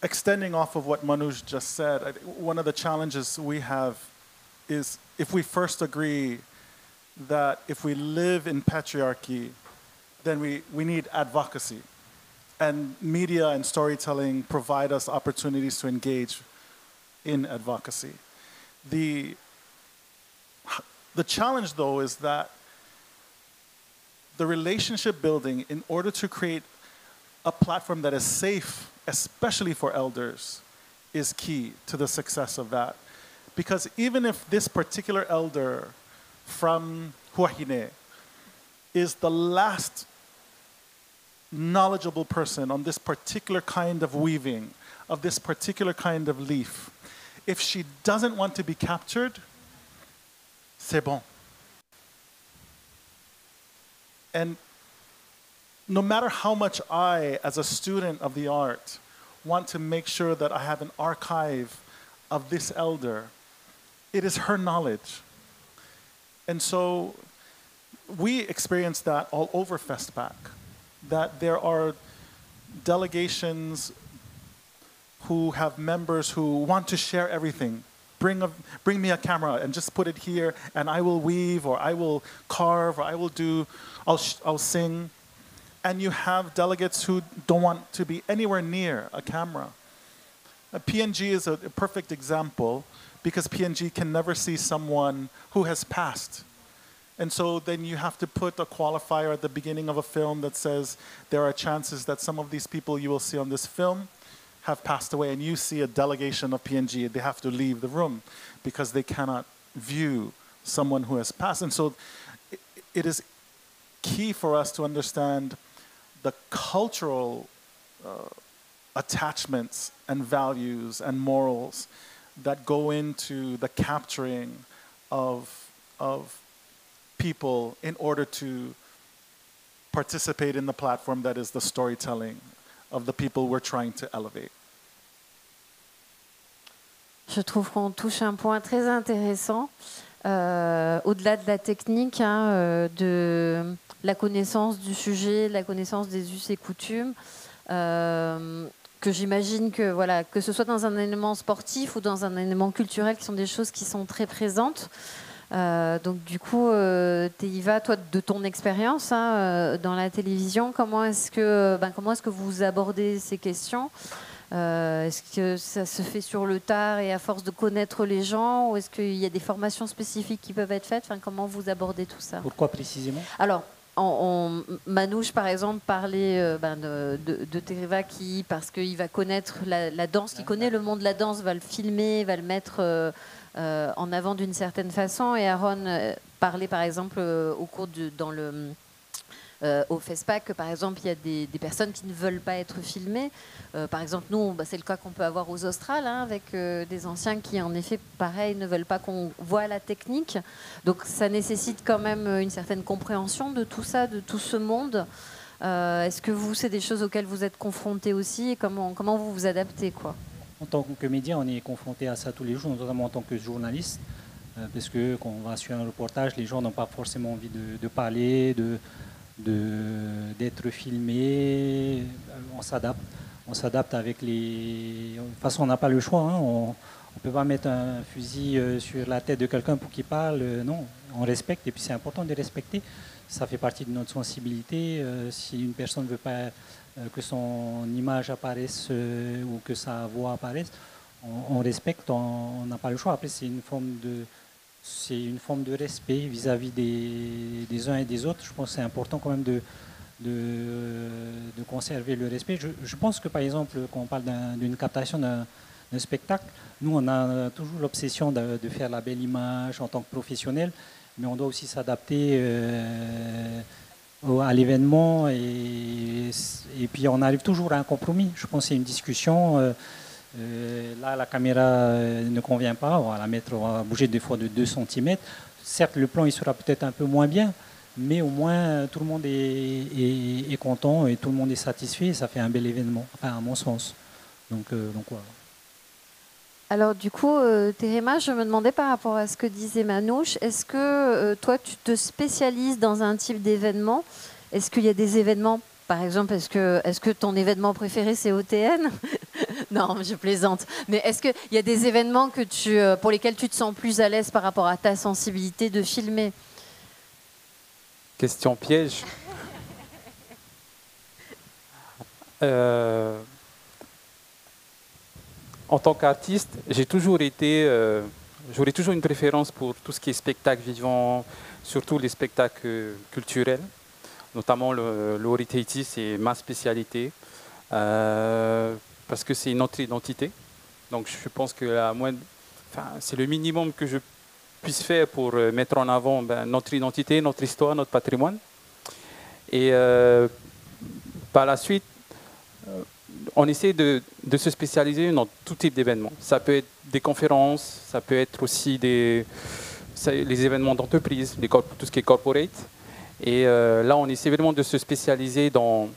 Speaker 4: extending off of what Manoj just said, I think one of the challenges we have is if we first agree that if we live in patriarchy, then we need advocacy. And media and storytelling provide us opportunities to engage in advocacy. The challenge, though, is that the relationship building, in order to create a platform that is safe, especially for elders, is key to the success of that. Because even if this particular elder from Huahine is the last knowledgeable person on this particular kind of weaving, of this particular kind of leaf, if she doesn't want to be captured, c'est bon. And no matter how much I, as a student of the art, want to make sure that I have an archive of this elder, it is her knowledge. And so we experience that all over FESPAC, that there are delegations who have members who want to share everything. Bring me a camera and just put it here, and I will weave, or I will carve, or I'll sing. And you have delegates who don't want to be anywhere near a camera. PNG is a perfect example because PNG can never see someone who has passed. And so then you have to put a qualifier at the beginning of a film that says there are chances that some of these people you will see on this film have passed away, and you see a delegation of PNG, they have to leave the room because they cannot view someone who has passed. And so it is key for us to understand the cultural attachments and values and morals that go into the capturing of people in order to participate in the platform that is the storytelling of the people we're trying to elevate.
Speaker 2: Je trouve qu'on touche un point très intéressant, au-delà de la technique, de la connaissance du sujet, la connaissance des us et coutumes, que j'imagine que, voilà, que ce soit dans un élément sportif ou dans un élément culturel, qui sont des choses qui sont très présentes. Donc du coup, Teiva, toi, de ton expérience dans la télévision, comment est-ce que vous abordez ces questions? Est-ce que ça se fait sur le tard et à force de connaître les gens, ou est-ce qu'il y a des formations spécifiques qui peuvent être faites? Comment vous abordez tout ça?
Speaker 5: Pourquoi précisément?
Speaker 2: Alors, Manouche, par exemple, parlait de Teiva qui, parce qu'il va connaître la danse, qui connaît le monde de la danse, va le filmer, va le mettre en avant d'une certaine façon. Et Aaron parlait, par exemple, au FESPAC, que par exemple, il y a des personnes qui ne veulent pas être filmées. Par exemple, nous, c'est le cas qu'on peut avoir aux Australes, avec des anciens qui, en effet, pareil, ne veulent pas qu'on voit la technique. Donc, ça nécessite quand même une certaine compréhension de tout ça, de tout ce monde. Est-ce que vous, c'est des choses auxquelles vous êtes confrontés aussi, et comment vous vous adaptez, quoi?
Speaker 5: En tant que média, on est confronté à ça tous les jours, notamment en tant que journaliste, parce que quand on va sur un reportage, les gens n'ont pas forcément envie de parler, d'être filmé. On s'adapte avec les... De toute façon, on n'a pas le choix. On ne peut pas mettre un fusil sur la tête de quelqu'un pour qu'il parle. Non, on respecte, et puis c'est important de respecter. Ça fait partie de notre sensibilité. Si une personne ne veut pas que son image apparaisse ou que sa voix apparaisse, on respecte, on n'a pas le choix. Après, c'est une forme de respect vis-à-vis des uns et des autres. Je pense que c'est important quand même de conserver le respect. Je pense que, par exemple, quand on parle d'une captation d'un spectacle, nous, on a toujours l'obsession de faire la belle image en tant que professionnel, mais on doit aussi s'adapter à l'événement, et puis on arrive toujours à un compromis. Je pense que c'est une discussion. Là, la caméra ne convient pas, on va bouger des fois de 2 cm. Certes, le plan il sera peut-être un peu moins bien, mais au moins tout le monde est content et tout le monde est satisfait, et ça fait un bel événement, enfin, à mon sens. Donc voilà.
Speaker 2: Alors du coup, Terema, je me demandais par rapport à ce que disait Manouche, est-ce que toi, tu te spécialises dans un type d'événement? Est-ce qu'il y a des événements, par exemple, est-ce que ton événement préféré, c'est OTN? Non, je plaisante. Mais est-ce qu'il y a des événements pour lesquels tu te sens plus à l'aise par rapport à ta sensibilité de filmer?
Speaker 6: Question piège. En tant qu'artiste, j'aurais toujours une préférence pour tout ce qui est spectacle vivant, surtout les spectacles culturels, notamment le Ori Teiti, c'est ma spécialité, parce que c'est notre identité. Donc je pense que c'est le minimum que je puisse faire pour mettre en avant notre identité, notre histoire, notre patrimoine. Et par la suite, on essaie de se spécialiser dans tout type d'événements. Ça peut être des conférences, ça peut être aussi les événements d'entreprise, tout ce qui est corporate. Et là, on essaie vraiment de se spécialiser dans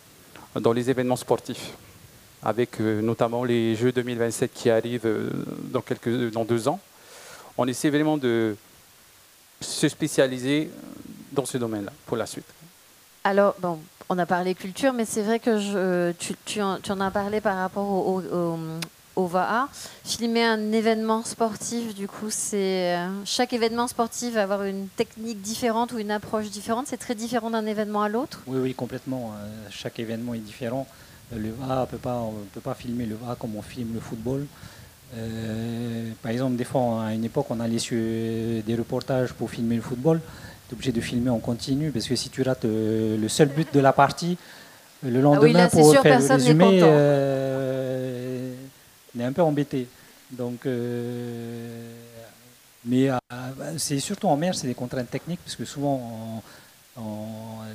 Speaker 6: les événements sportifs, avec notamment les Jeux 2027 qui arrivent dans 2 ans. On essaie vraiment de se spécialiser dans ce domaine-là pour la suite.
Speaker 2: Alors, bon, on a parlé culture, mais c'est vrai que tu en as parlé par rapport OVA. Filmer un événement sportif, du coup, c'est chaque événement sportif va avoir une technique différente ou une approche différente. C'est très différent d'un événement à l'autre.
Speaker 5: Oui, oui, complètement. Chaque événement est différent. Le VA, on ne peut pas filmer le VA comme on filme le football. Par exemple, des fois, à une époque, on allait sur des reportages pour filmer le football. Tu es obligé de filmer en continu parce que si tu rates le seul but de la partie, le lendemain, pour faire le résumé, on est un peu embêté. Donc, mais c'est surtout en mer, c'est des contraintes techniques parce que souvent,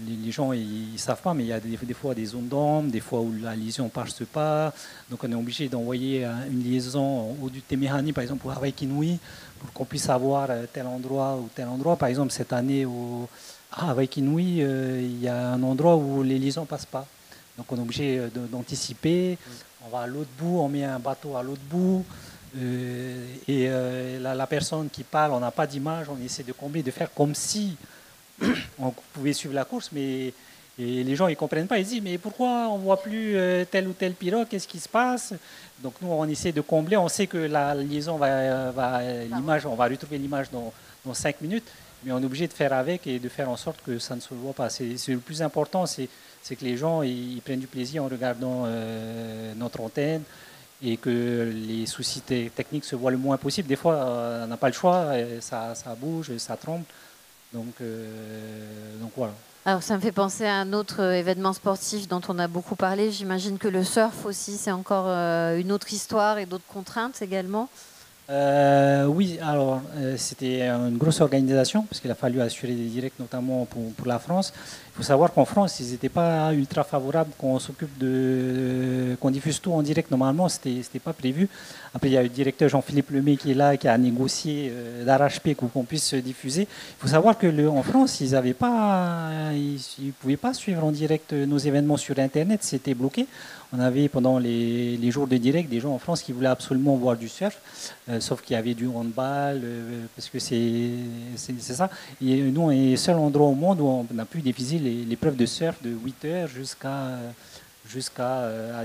Speaker 5: les gens ils ne savent pas, mais il y a des fois des zones d'ombre, des fois où la liaison ne passe pas. Donc on est obligé d'envoyer une liaison au du Temerani, par exemple, ou à Waikinui, pour qu'on puisse avoir tel endroit ou tel endroit. Par exemple, cette année, à Waikinui, il y a un endroit où les liaisons ne passent pas. Donc on est obligé d'anticiper. On va à l'autre bout, on met un bateau à l'autre bout. La personne qui parle, on n'a pas d'image, on essaie de combler, de faire comme si on pouvait suivre la course, mais les gens ils comprennent pas. Ils disent mais pourquoi on voit plus tel ou tel pilote, qu'est-ce qui se passe? Donc nous on essaie de combler. On sait que la liaison l'image, on va retrouver l'image dans 5 minutes, mais on est obligé de faire avec et de faire en sorte que ça ne se voit pas. C'est le plus important, c'est que les gens ils prennent du plaisir en regardant notre antenne et que les soucis techniques se voient le moins possible. Des fois on n'a pas le choix, ça bouge, ça tremble. Donc voilà.
Speaker 2: Alors ça me fait penser à un autre événement sportif dont on a beaucoup parlé. J'imagine que le surf aussi, c'est encore une autre histoire et d'autres contraintes également.
Speaker 5: Oui, alors c'était une grosse organisation parce qu'il a fallu assurer des directs notamment pour la France. Il faut savoir qu'en France, ils n'étaient pas ultra favorables qu'on qu'on diffuse tout en direct. Normalement, c'était pas prévu. Après, il y a le directeur Jean-Philippe Lemay qui est là, qui a négocié d'arrache-pied pour qu'on puisse diffuser. Il faut savoir que en France, ils ne pouvaient pas suivre en direct nos événements sur Internet. C'était bloqué. On avait pendant les jours de direct des gens en France qui voulaient absolument voir du surf, sauf qu'il y avait du handball, parce que c'est ça. Et nous, on est le seul endroit au monde où on a pu diffuser l'épreuve de surf de 8h jusqu'à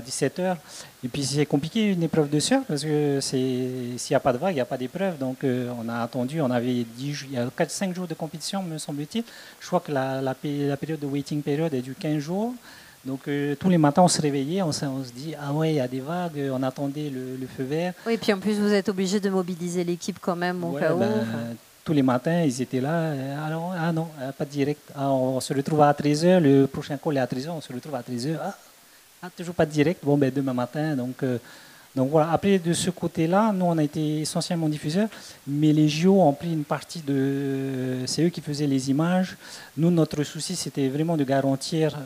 Speaker 5: 17h. Et puis c'est compliqué une épreuve de surf parce que s'il n'y a pas de vague, il n'y a pas d'épreuve. Donc on a attendu, on avait il y a 4-5 jours de compétition, me semble-t-il. Je crois que la période de waiting period est du 15 jours. Donc tous les matins, on se réveillait, on se dit ah ouais, il y a des vagues, on attendait le feu vert.
Speaker 2: Oui, et puis en plus vous êtes obligé de mobiliser l'équipe quand même au cas où.
Speaker 5: Tous les matins, ils étaient là. Alors, ah non, pas de direct. Ah, on se retrouve à 13h, le prochain call est à 13h, on se retrouve à 13h. Toujours pas de direct. Bon, demain matin. Donc voilà. Après, de ce côté-là, nous, on a été essentiellement diffuseurs, mais les JO ont pris une partie de. C'est eux qui faisaient les images. Nous, notre souci, c'était vraiment de garantir.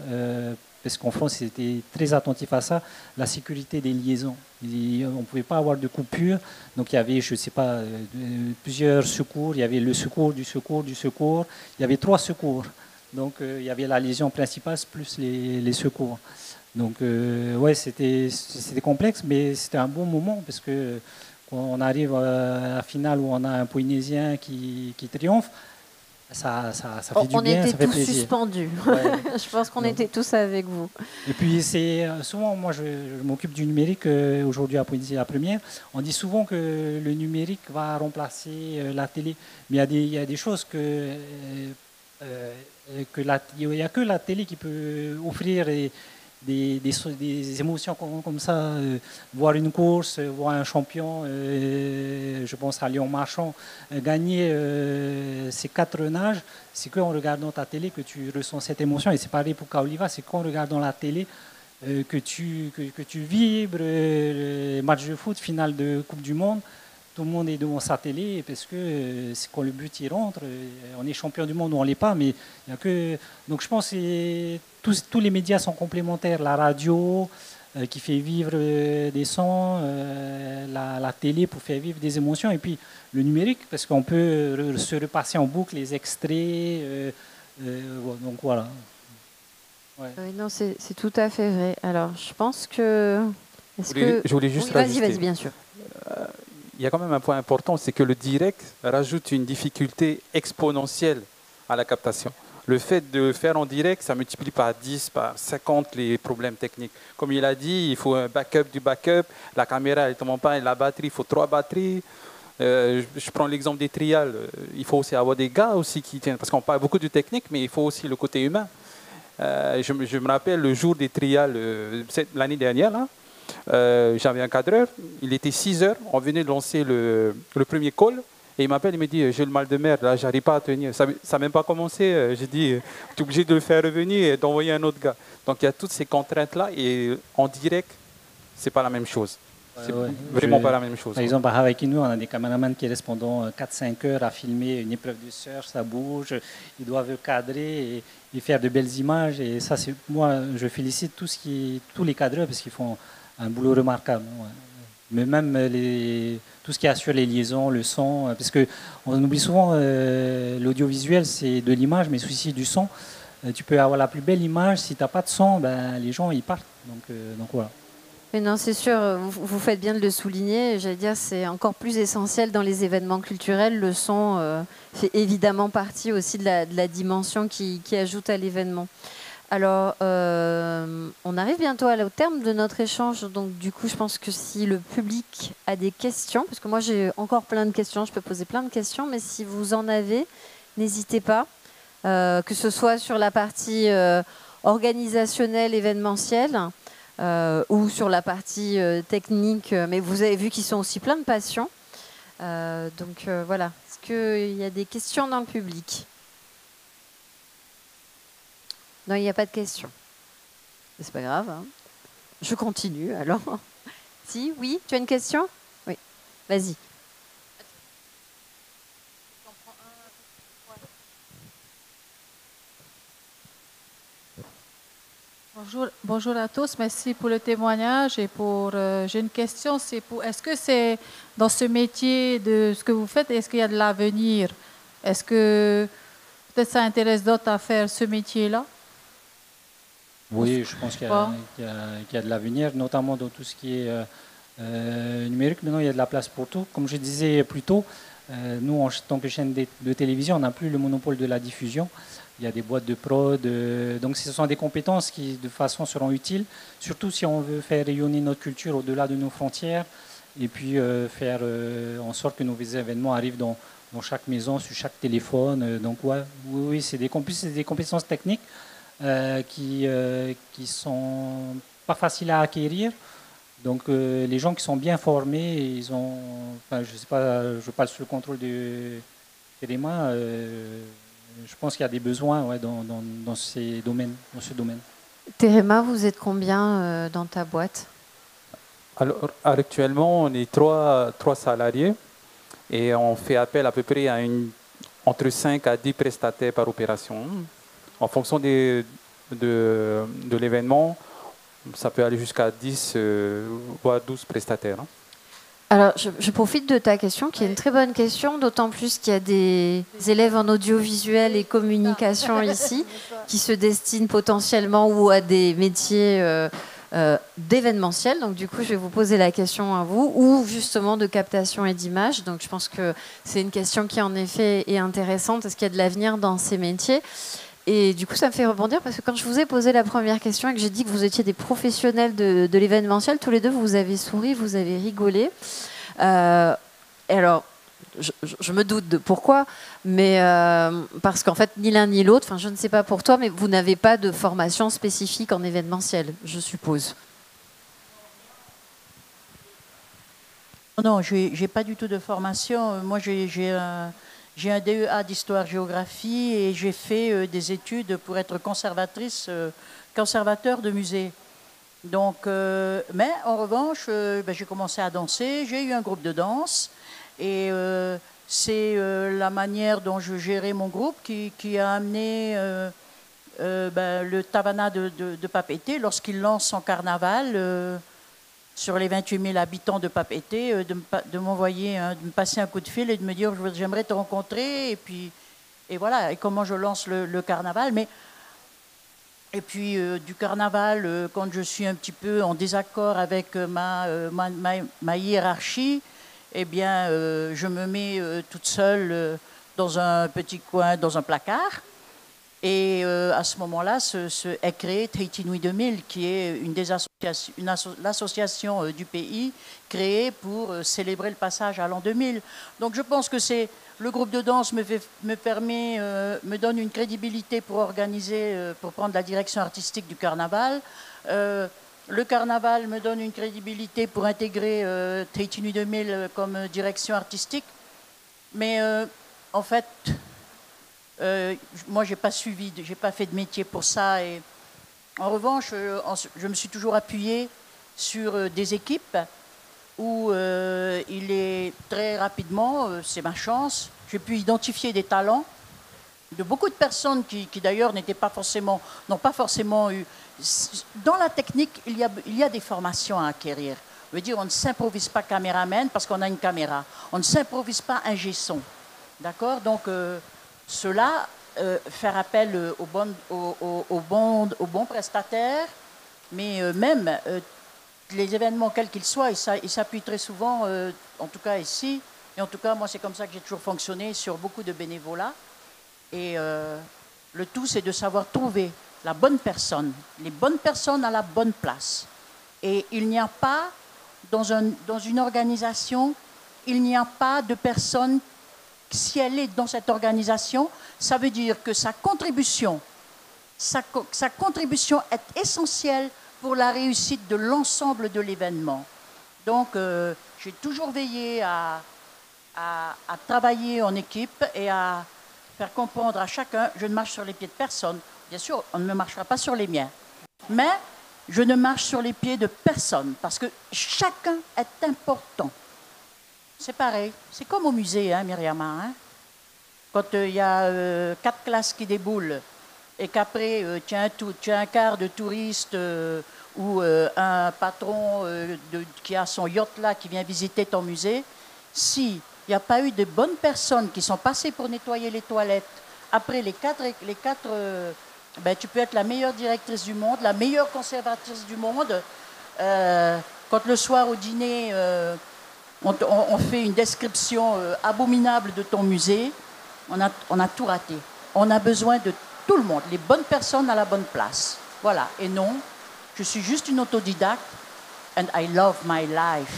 Speaker 5: Parce qu'en France, ils étaient très attentifs à ça, la sécurité des liaisons. On ne pouvait pas avoir de coupure. Donc il y avait, je ne sais pas, plusieurs secours. Il y avait le secours, du secours, du secours. Il y avait 3 secours. Donc il y avait la liaison principale plus les secours. Donc ouais, c'était complexe, mais c'était un bon moment parce que quand on arrive à la finale où on a un Polynésien qui triomphe, ça fait du bien, ça fait plaisir.
Speaker 2: On était tous suspendus. Ouais. Je pense qu'on était tous avec vous.
Speaker 5: Et puis c'est souvent, moi je m'occupe du numérique aujourd'hui à Polynésie la Première. On dit souvent que le numérique va remplacer la télé, mais il y a des choses il n'y a que la télé qui peut offrir des émotions comme ça, voir une course, voir un champion, je pense à Léon Marchand, gagner ces 4 nages, c'est qu'en regardant ta télé que tu ressens cette émotion. Et c'est pareil pour Kaoliva, c'est qu'en regardant la télé que tu vibres le match de foot, finale de Coupe du Monde. Tout le monde est devant sa télé parce que c'est quand le but il rentre, on est champion du monde ou on ne l'est pas, mais il n'y a que. Donc je pense que tous les médias sont complémentaires. La radio qui fait vivre des sons, la télé pour faire vivre des émotions, et puis le numérique parce qu'on peut se repasser en boucle les extraits. Donc voilà.
Speaker 2: Ouais. Non, c'est tout à fait vrai. Alors je pense que.
Speaker 6: Je voulais juste rajouter.
Speaker 2: Vas-y, bien sûr.
Speaker 6: Il y a quand même un point important, c'est que le direct rajoute une difficulté exponentielle à la captation. Le fait de le faire en direct, ça multiplie par 10, par 50 les problèmes techniques. Comme il a dit, il faut un backup du backup. La caméra, elle tombe en panne, la batterie, il faut 3 batteries. Je prends l'exemple des trials. Il faut aussi avoir des gars aussi qui tiennent, parce qu'on parle beaucoup de technique, mais il faut aussi le côté humain. Je me rappelle le jour des trials, l'année dernière, là, j'avais un cadreur, il était 6 heures, on venait de lancer le premier call, et il m'appelle, il me dit, j'ai le mal de mer, là, j'arrive pas à tenir. Ça n'a même pas commencé. J'ai dit, tu es obligé de le faire revenir et d'envoyer un autre gars. Donc il y a toutes ces contraintes-là, et en direct, c'est pas la même chose. C'est vraiment pas la même chose.
Speaker 5: Par exemple, à Hawaii Kinu, on a des caméramans qui restent pendant 4-5 heures à filmer une épreuve de surf, ça bouge, ils doivent cadrer et faire de belles images. Et ça, moi, je félicite tous les cadreurs parce qu'ils font un boulot remarquable. Mais même tout ce qui assure les liaisons, le son, parce qu'on oublie souvent l'audiovisuel, c'est de l'image, mais aussi du son. Tu peux avoir la plus belle image, si tu n'as pas de son, ben, les gens ils partent. Donc voilà.
Speaker 2: Mais non, c'est sûr, vous faites bien de le souligner. J'allais dire, c'est encore plus essentiel dans les événements culturels. Le son fait évidemment partie aussi de la dimension qui ajoute à l'événement. Alors, on arrive bientôt au terme de notre échange. Donc, du coup, je pense que si le public a des questions, parce que moi, j'ai encore plein de questions, je peux poser plein de questions, mais si vous en avez, n'hésitez pas, que ce soit sur la partie organisationnelle, événementielle, ou sur la partie technique, mais vous avez vu qu'ils sont aussi plein de passion. Donc voilà, est-ce qu'il y a des questions dans le public? Non, il n'y a pas de questions. C'est pas grave, hein. Je continue alors. Si, oui, tu as une question? Oui, vas-y.
Speaker 7: Bonjour à tous, merci pour le témoignage et j'ai une question, est-ce que c'est dans ce métier de ce que vous faites, est-ce qu'il y a de l'avenir? Est-ce que peut-être ça intéresse d'autres à faire ce métier-là?
Speaker 5: Oui, je pense qu'il y a de l'avenir, notamment dans tout ce qui est numérique. Maintenant, il y a de la place pour tout. Comme je disais plus tôt, nous, en tant que chaîne de télévision, on n'a plus le monopole de la diffusion. Il y a des boîtes de prod. Donc, ce sont des compétences qui, de toute façon, seront utiles, surtout si on veut faire rayonner notre culture au-delà de nos frontières et puis faire en sorte que nos événements arrivent dans chaque maison, sur chaque téléphone. Donc, ouais, oui, c'est des compétences techniques qui sont pas faciles à acquérir. Donc, les gens qui sont bien formés, ils ont, enfin, je sais pas, je parle sous le contrôle de Terema. Je pense qu'il y a des besoins dans ce domaine.
Speaker 2: Terema, vous êtes combien dans ta boîte?
Speaker 6: Alors, actuellement, on est trois salariés et on fait appel à peu près à entre 5 à 10 prestataires par opération. En fonction de l'événement, ça peut aller jusqu'à 10 voire 12 prestataires.
Speaker 2: Alors, je profite de ta question, qui est une très bonne question, d'autant plus qu'il y a des élèves en audiovisuel et communication ici, qui se destinent potentiellement ou à des métiers d'événementiel. Donc, du coup, je vais vous poser la question à vous, ou justement de captation et d'image. Donc, je pense que c'est une question qui, en effet, est intéressante. Est-ce qu'il y a de l'avenir dans ces métiers? Et du coup, ça me fait rebondir parce que quand je vous ai posé la première question et que j'ai dit que vous étiez des professionnels de l'événementiel, tous les deux, vous avez souri, vous avez rigolé. Et alors, je me doute de pourquoi, mais parce qu'en fait, ni l'un ni l'autre, enfin, je ne sais pas pour toi, mais vous n'avez pas de formation spécifique en événementiel, je suppose.
Speaker 3: Non, je n'ai pas du tout de formation. Moi, j'ai un DEA d'histoire-géographie et j'ai fait des études pour être conservateur de musée. Donc, mais en revanche, j'ai commencé à danser, j'ai eu un groupe de danse et c'est la manière dont je gérais mon groupe qui a amené le Tavana de Papeete lorsqu'il lance son carnaval sur les 28 000 habitants de Papeete, de m'envoyer, de me passer un coup de fil et de me dire j'aimerais te rencontrer et voilà, et comment je lance le carnaval. Et puis du carnaval, quand je suis un petit peu en désaccord avec ma hiérarchie, eh bien je me mets toute seule dans un petit coin, dans un placard. Et à ce moment-là, est créé Tahiti Nui 2000, qui est l'association du pays créée pour célébrer le passage à l'an 2000. Donc je pense que le groupe de danse me donne une crédibilité pour organiser, pour prendre la direction artistique du carnaval. Le carnaval me donne une crédibilité pour intégrer Tahiti Nui 2000 comme direction artistique. Mais en fait, moi, j'ai pas fait de métier pour ça. Et en revanche, je me suis toujours appuyée sur des équipes où il est très rapidement, c'est ma chance, j'ai pu identifier des talents de beaucoup de personnes qui d'ailleurs n'ont pas forcément eu. Dans la technique, il y a des formations à acquérir. Je veux dire, on ne s'improvise pas caméraman parce qu'on a une caméra. On ne s'improvise pas ingé son. D'accord? Donc, cela, faire appel aux bons prestataires, mais même les événements, quels qu'ils soient, ils s'appuient très souvent, en tout cas ici, et en tout cas, moi, c'est comme ça que j'ai toujours fonctionné sur beaucoup de bénévolat. Et le tout, c'est de savoir trouver la bonne personne, les bonnes personnes à la bonne place. Et il n'y a pas, dans une organisation, il n'y a pas de personne, si elle est dans cette organisation, ça veut dire que sa contribution est essentielle pour la réussite de l'ensemble de l'événement. Donc, j'ai toujours veillé à travailler en équipe et à faire comprendre à chacun, je ne marche sur les pieds de personne. Bien sûr, on ne marchera pas sur les miens. Mais je ne marche sur les pieds de personne parce que chacun est important. C'est pareil. C'est comme au musée, hein, Myriam. Hein? Quand il y a 4 classes qui déboulent et qu'après, tu as un quart de touristes ou un patron qui a son yacht là, qui vient visiter ton musée, si il n'y a pas eu de bonnes personnes qui sont passées pour nettoyer les toilettes, après les quatre ben, tu peux être la meilleure directrice du monde, la meilleure conservatrice du monde. Quand le soir au dîner, on fait une description abominable de ton musée, on a tout raté. On a besoin de tout le monde, les bonnes personnes à la bonne place. Voilà. Et non, je suis juste une autodidacte and I love my life.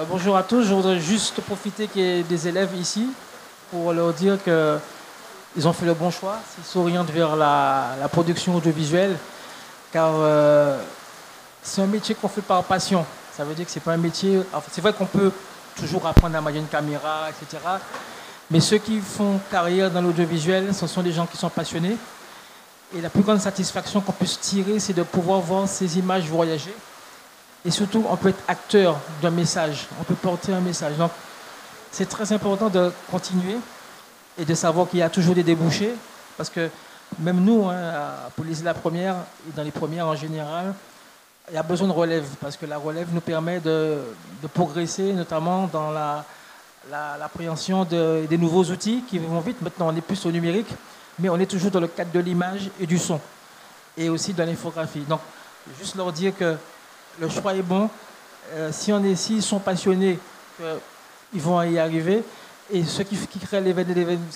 Speaker 8: Bonjour à tous, je voudrais juste profiter qu'il y ait des élèves ici pour leur dire qu'ils ont fait le bon choix, s'ils s'orientent vers la production audiovisuelle, car c'est un métier qu'on fait par passion. Ça veut dire que c'est pas un métier... Enfin, c'est vrai qu'on peut toujours apprendre à manier une caméra, etc. Mais ceux qui font carrière dans l'audiovisuel, ce sont des gens qui sont passionnés. Et la plus grande satisfaction qu'on puisse tirer, c'est de pouvoir voir ces images voyager. Et surtout, on peut être acteur d'un message. On peut porter un message. Donc, c'est très important de continuer et de savoir qu'il y a toujours des débouchés. Parce que même nous, hein, à Police la Première, et dans les premières en général, il y a besoin de relève. Parce que la relève nous permet de progresser, notamment dans l'appréhension des nouveaux outils qui vont vite. Maintenant, on est plus au numérique, mais on est toujours dans le cadre de l'image et du son. Et aussi dans l'infographie. Donc, juste leur dire que le choix est bon. S'ils sont passionnés, ils vont y arriver. Et ceux qui créent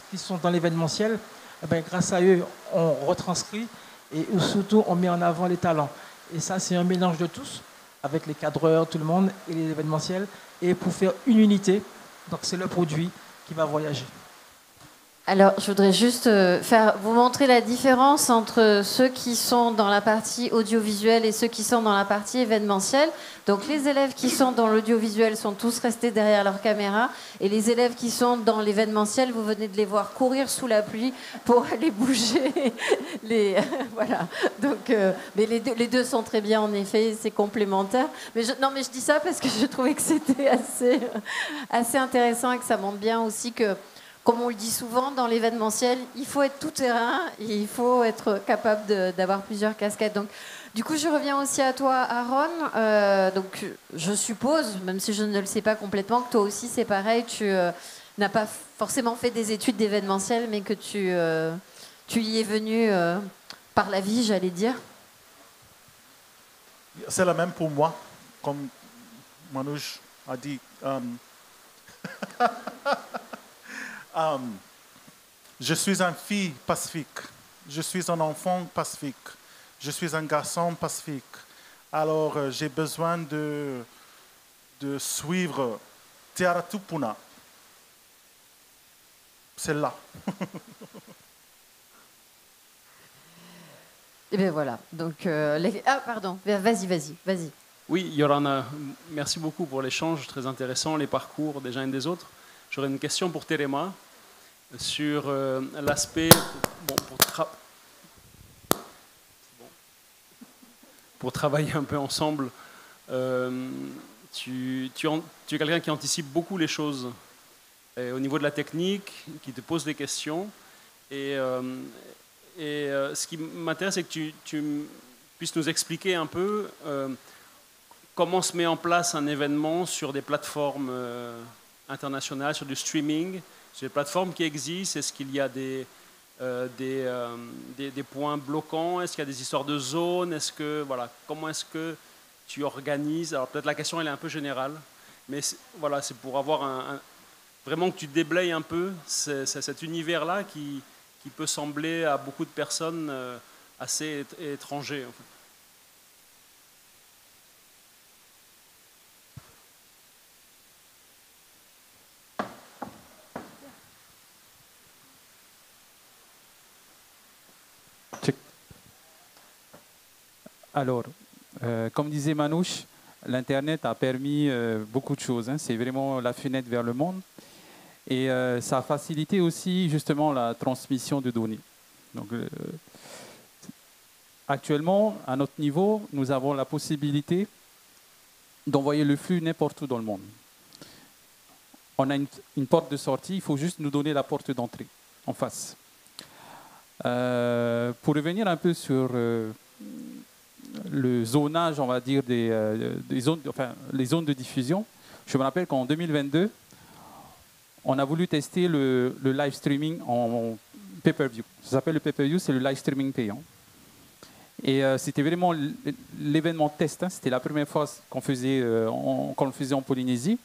Speaker 8: qui sont dans l'événementiel, eh bien, grâce à eux, on retranscrit et surtout on met en avant les talents. Et ça, c'est un mélange de tous, avec les cadreurs, tout le monde, et les événementiels, et pour faire une unité. Donc c'est le produit qui va voyager.
Speaker 2: Alors, je voudrais juste vous montrer la différence entre ceux qui sont dans la partie audiovisuelle et ceux qui sont dans la partie événementielle. Donc, les élèves qui sont dans l'audiovisuel sont tous restés derrière leur caméra. Et les élèves qui sont dans l'événementiel, vous venez de les voir courir sous la pluie pour aller bouger. Voilà. Donc, mais les deux sont très bien, en effet, c'est complémentaire. Mais je dis ça parce que je trouvais que c'était assez intéressant et que ça montre bien aussi que, comme on le dit souvent dans l'événementiel, il faut être tout terrain, il faut être capable d'avoir plusieurs casquettes. Donc, du coup, je reviens aussi à toi, Aaron. Donc, je suppose, même si je ne le sais pas complètement, que toi aussi c'est pareil, tu n'as pas forcément fait des études d'événementiel, mais que tu y es venu par la vie, j'allais dire.
Speaker 4: C'est la même pour moi. Comme Manouche a dit, je suis une fille pacifique, je suis un enfant pacifique, je suis un garçon pacifique. Alors j'ai besoin de suivre Te Ara Tupuna. C'est là.
Speaker 2: Et bien voilà. Donc, ah, pardon. Vas-y.
Speaker 9: Oui, Yorana, merci beaucoup pour l'échange, très intéressant, les parcours des uns et des autres. J'aurais une question pour Terema sur l'aspect... Bon, pour travailler un peu ensemble, tu es quelqu'un qui anticipe beaucoup les choses au niveau de la technique, qui te pose des questions. Et ce qui m'intéresse, c'est que tu puisses nous expliquer un peu comment se met en place un événement sur des plateformes internationales, sur du streaming, sur des plateformes qui existent. Est-ce qu'il y a des points bloquants? Est-ce qu'il y a des histoires de zones? Comment est-ce que tu organises? Alors peut-être la question elle est un peu générale, mais c'est pour avoir vraiment que tu déblayes un peu cet univers-là qui peut sembler à beaucoup de personnes assez étranger. En fait.
Speaker 6: Alors, comme disait Manouche, l'Internet a permis beaucoup de choses. Hein. C'est vraiment la fenêtre vers le monde. Et ça a facilité aussi justement la transmission de données. Donc, actuellement, à notre niveau, nous avons la possibilité d'envoyer le flux n'importe où dans le monde. On a une porte de sortie, il faut juste nous donner la porte d'entrée en face. Pour revenir un peu sur le zonage, on va dire, les zones de diffusion, je me rappelle qu'en 2022, on a voulu tester le live streaming en pay-per-view. Ça s'appelle le pay-per-view, c'est le live streaming payant. Et c'était vraiment l'événement test. Hein. C'était la première fois qu'on le faisait en Polynésie.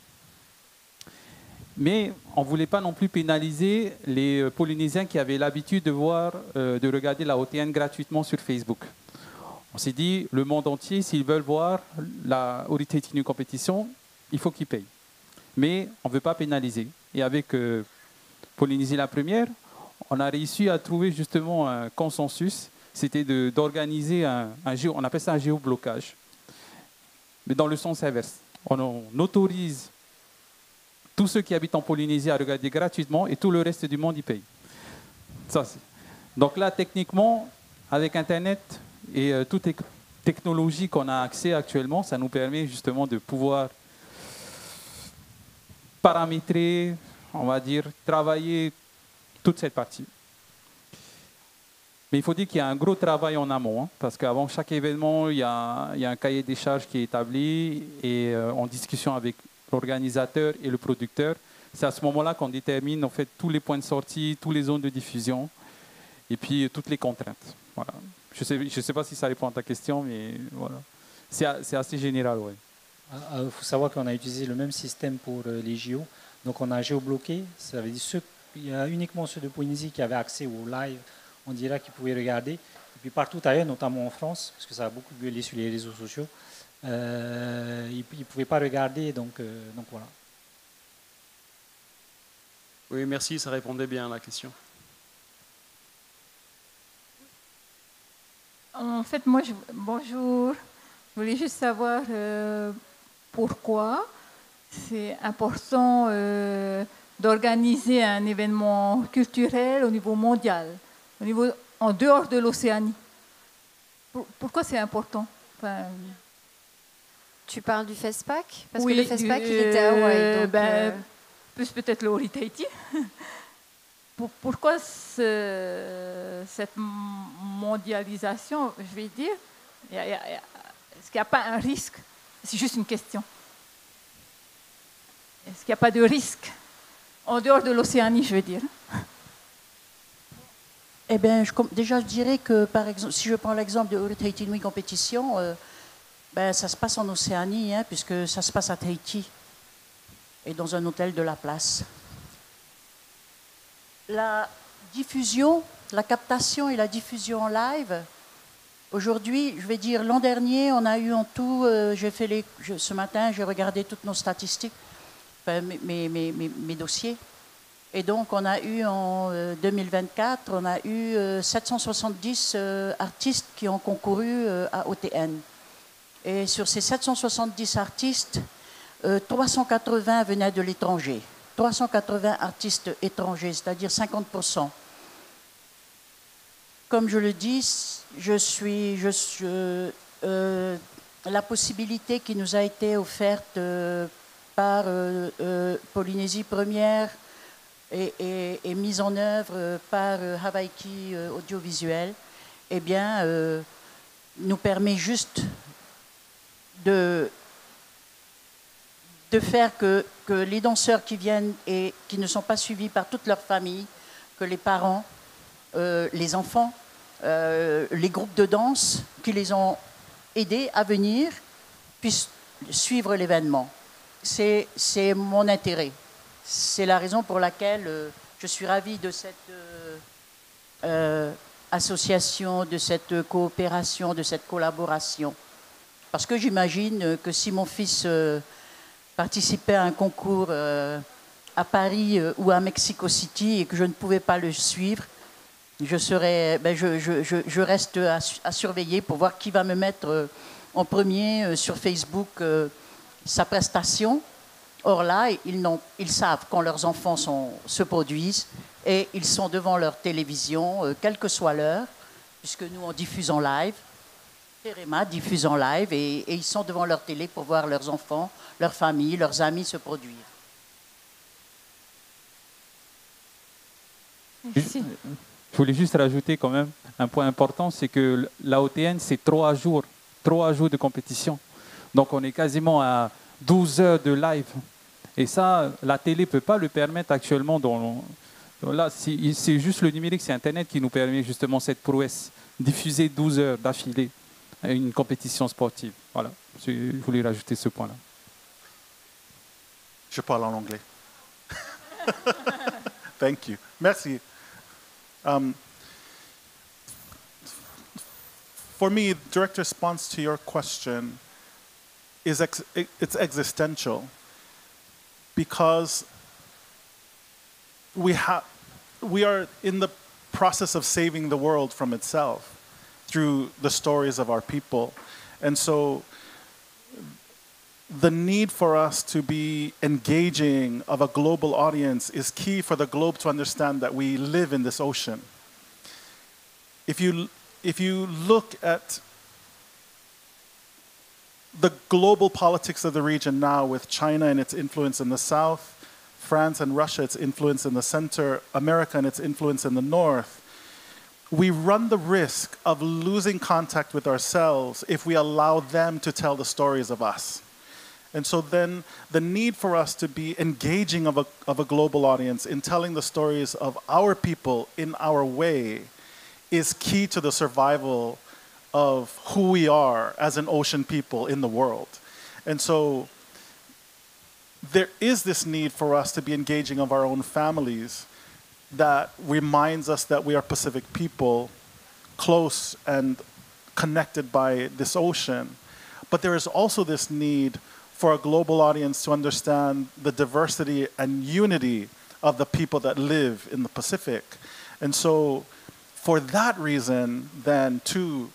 Speaker 6: Mais on ne voulait pas non plus pénaliser les Polynésiens qui avaient l'habitude de regarder la OTN gratuitement sur Facebook. On s'est dit, le monde entier, s'ils veulent voir la Oritatinu compétition, il faut qu'ils payent. Mais on ne veut pas pénaliser. Et avec Polynésie la première, on a réussi à trouver justement un consensus. C'était d'organiser on appelle ça un géoblocage, mais dans le sens inverse. On autorise tous ceux qui habitent en Polynésie à regarder gratuitement et tout le reste du monde y paye. Donc là, techniquement, avec Internet et toutes les technologies qu'on a accès actuellement, ça nous permet justement de pouvoir paramétrer, on va dire, travailler toute cette partie. Mais il faut dire qu'il y a un gros travail en amont, hein, parce qu'avant chaque événement, il y a un cahier des charges qui est établi et en discussion avec l'organisateur et le producteur. C'est à ce moment-là qu'on détermine en fait tous les points de sortie, toutes les zones de diffusion et puis toutes les contraintes. Voilà. Je ne sais pas si ça répond à ta question, mais voilà. C'est assez général, ouais.
Speaker 5: Il faut savoir qu'on a utilisé le même système pour les JO. Donc on a géobloqué, ça veut dire il y a uniquement ceux de Polynésie qui avaient accès au live en direct qui pouvaient regarder. Et puis partout ailleurs, notamment en France, parce que ça a beaucoup gueulé sur les réseaux sociaux, ils ne pouvaient pas regarder, donc voilà.
Speaker 9: Oui, merci, ça répondait bien à la question.
Speaker 7: En fait, moi, bonjour. Je voulais juste savoir pourquoi c'est important d'organiser un événement culturel au niveau mondial, en dehors de l'Océanie. Pourquoi c'est important?
Speaker 2: Tu parles du FESPAC? Parce
Speaker 7: oui,
Speaker 2: que le FESPAC, il était à Hawaï. Donc,
Speaker 7: plus peut-être le Oritatiti. Pourquoi cette mondialisation, je vais dire, est-ce qu'il n'y a pas un risque? C'est juste une question. Est-ce qu'il n'y a pas de risque en dehors de l'Océanie, je veux dire?
Speaker 3: Eh bien, déjà, je dirais que, par exemple, si je prends l'exemple de Oritatinu compétition, Ben, ça se passe en Océanie, hein, puisque ça se passe à Tahiti et dans un hôtel de la place. La diffusion, la captation et la diffusion en live, aujourd'hui, je vais dire, l'an dernier, on a eu en tout, ce matin, j'ai regardé toutes nos statistiques, enfin, mes dossiers. Et donc, on a eu en 2024, on a eu 770 artistes qui ont concouru à OTN. Et sur ces 770 artistes, 380 venaient de l'étranger. 380 artistes étrangers, c'est-à-dire 50%. Comme je le dis, la possibilité qui nous a été offerte par Polynésie Première et mise en œuvre par Hawaiki Audiovisuel, eh bien, nous permet juste de faire que les danseurs qui viennent et qui ne sont pas suivis par toute leur famille, que les parents, les enfants, les groupes de danse qui les ont aidés à venir puissent suivre l'événement. C'est mon intérêt. C'est la raison pour laquelle je suis ravie de cette association, de cette coopération, de cette collaboration. Parce que j'imagine que si mon fils participait à un concours à Paris ou à Mexico City et que je ne pouvais pas le suivre, je reste à surveiller pour voir qui va me mettre en premier sur Facebook sa prestation. Or là, ils savent quand leurs enfants se produisent et ils sont devant leur télévision, quelle que soit l'heure, puisque nous on diffuse en live. Terema diffuse en live et ils sont devant leur télé pour voir leurs enfants, leurs familles, leurs amis se produire.
Speaker 7: Merci.
Speaker 6: Je voulais juste rajouter quand même un point important, c'est que la OTN, c'est 3 jours de compétition. Donc on est quasiment à 12 heures de live. Et ça, la télé ne peut pas le permettre actuellement. Là, c'est juste le numérique, c'est Internet qui nous permet justement cette prouesse, diffuser 12 heures d'affilée à une compétition sportive. Voilà, je voulais rajouter ce point-là.
Speaker 4: Je parle en anglais. Thank you. Merci. For me, direct response to your question is it's existential, because we are in the process of saving the world from itself through the stories of our people. And so the need for us to be engaging of a global audience is key for the globe to understand that we live in this ocean. If you look at the global politics of the region now, with China and its influence in the south, France and Russia, its influence in the center, America and its influence in the north, we run the risk of losing contact with ourselves if we allow them to tell the stories of us. And so then the need for us to be engaging of a global audience in telling the stories of our people in our way is key to the survival of who we are as an ocean people in the world. And so there is this need for us to be engaging of our own families that reminds us that we are Pacific people, close and connected by this ocean. But there is also this need for a global audience to understand the diversity and unity of the people that live in the Pacific. And so for that reason, then, too,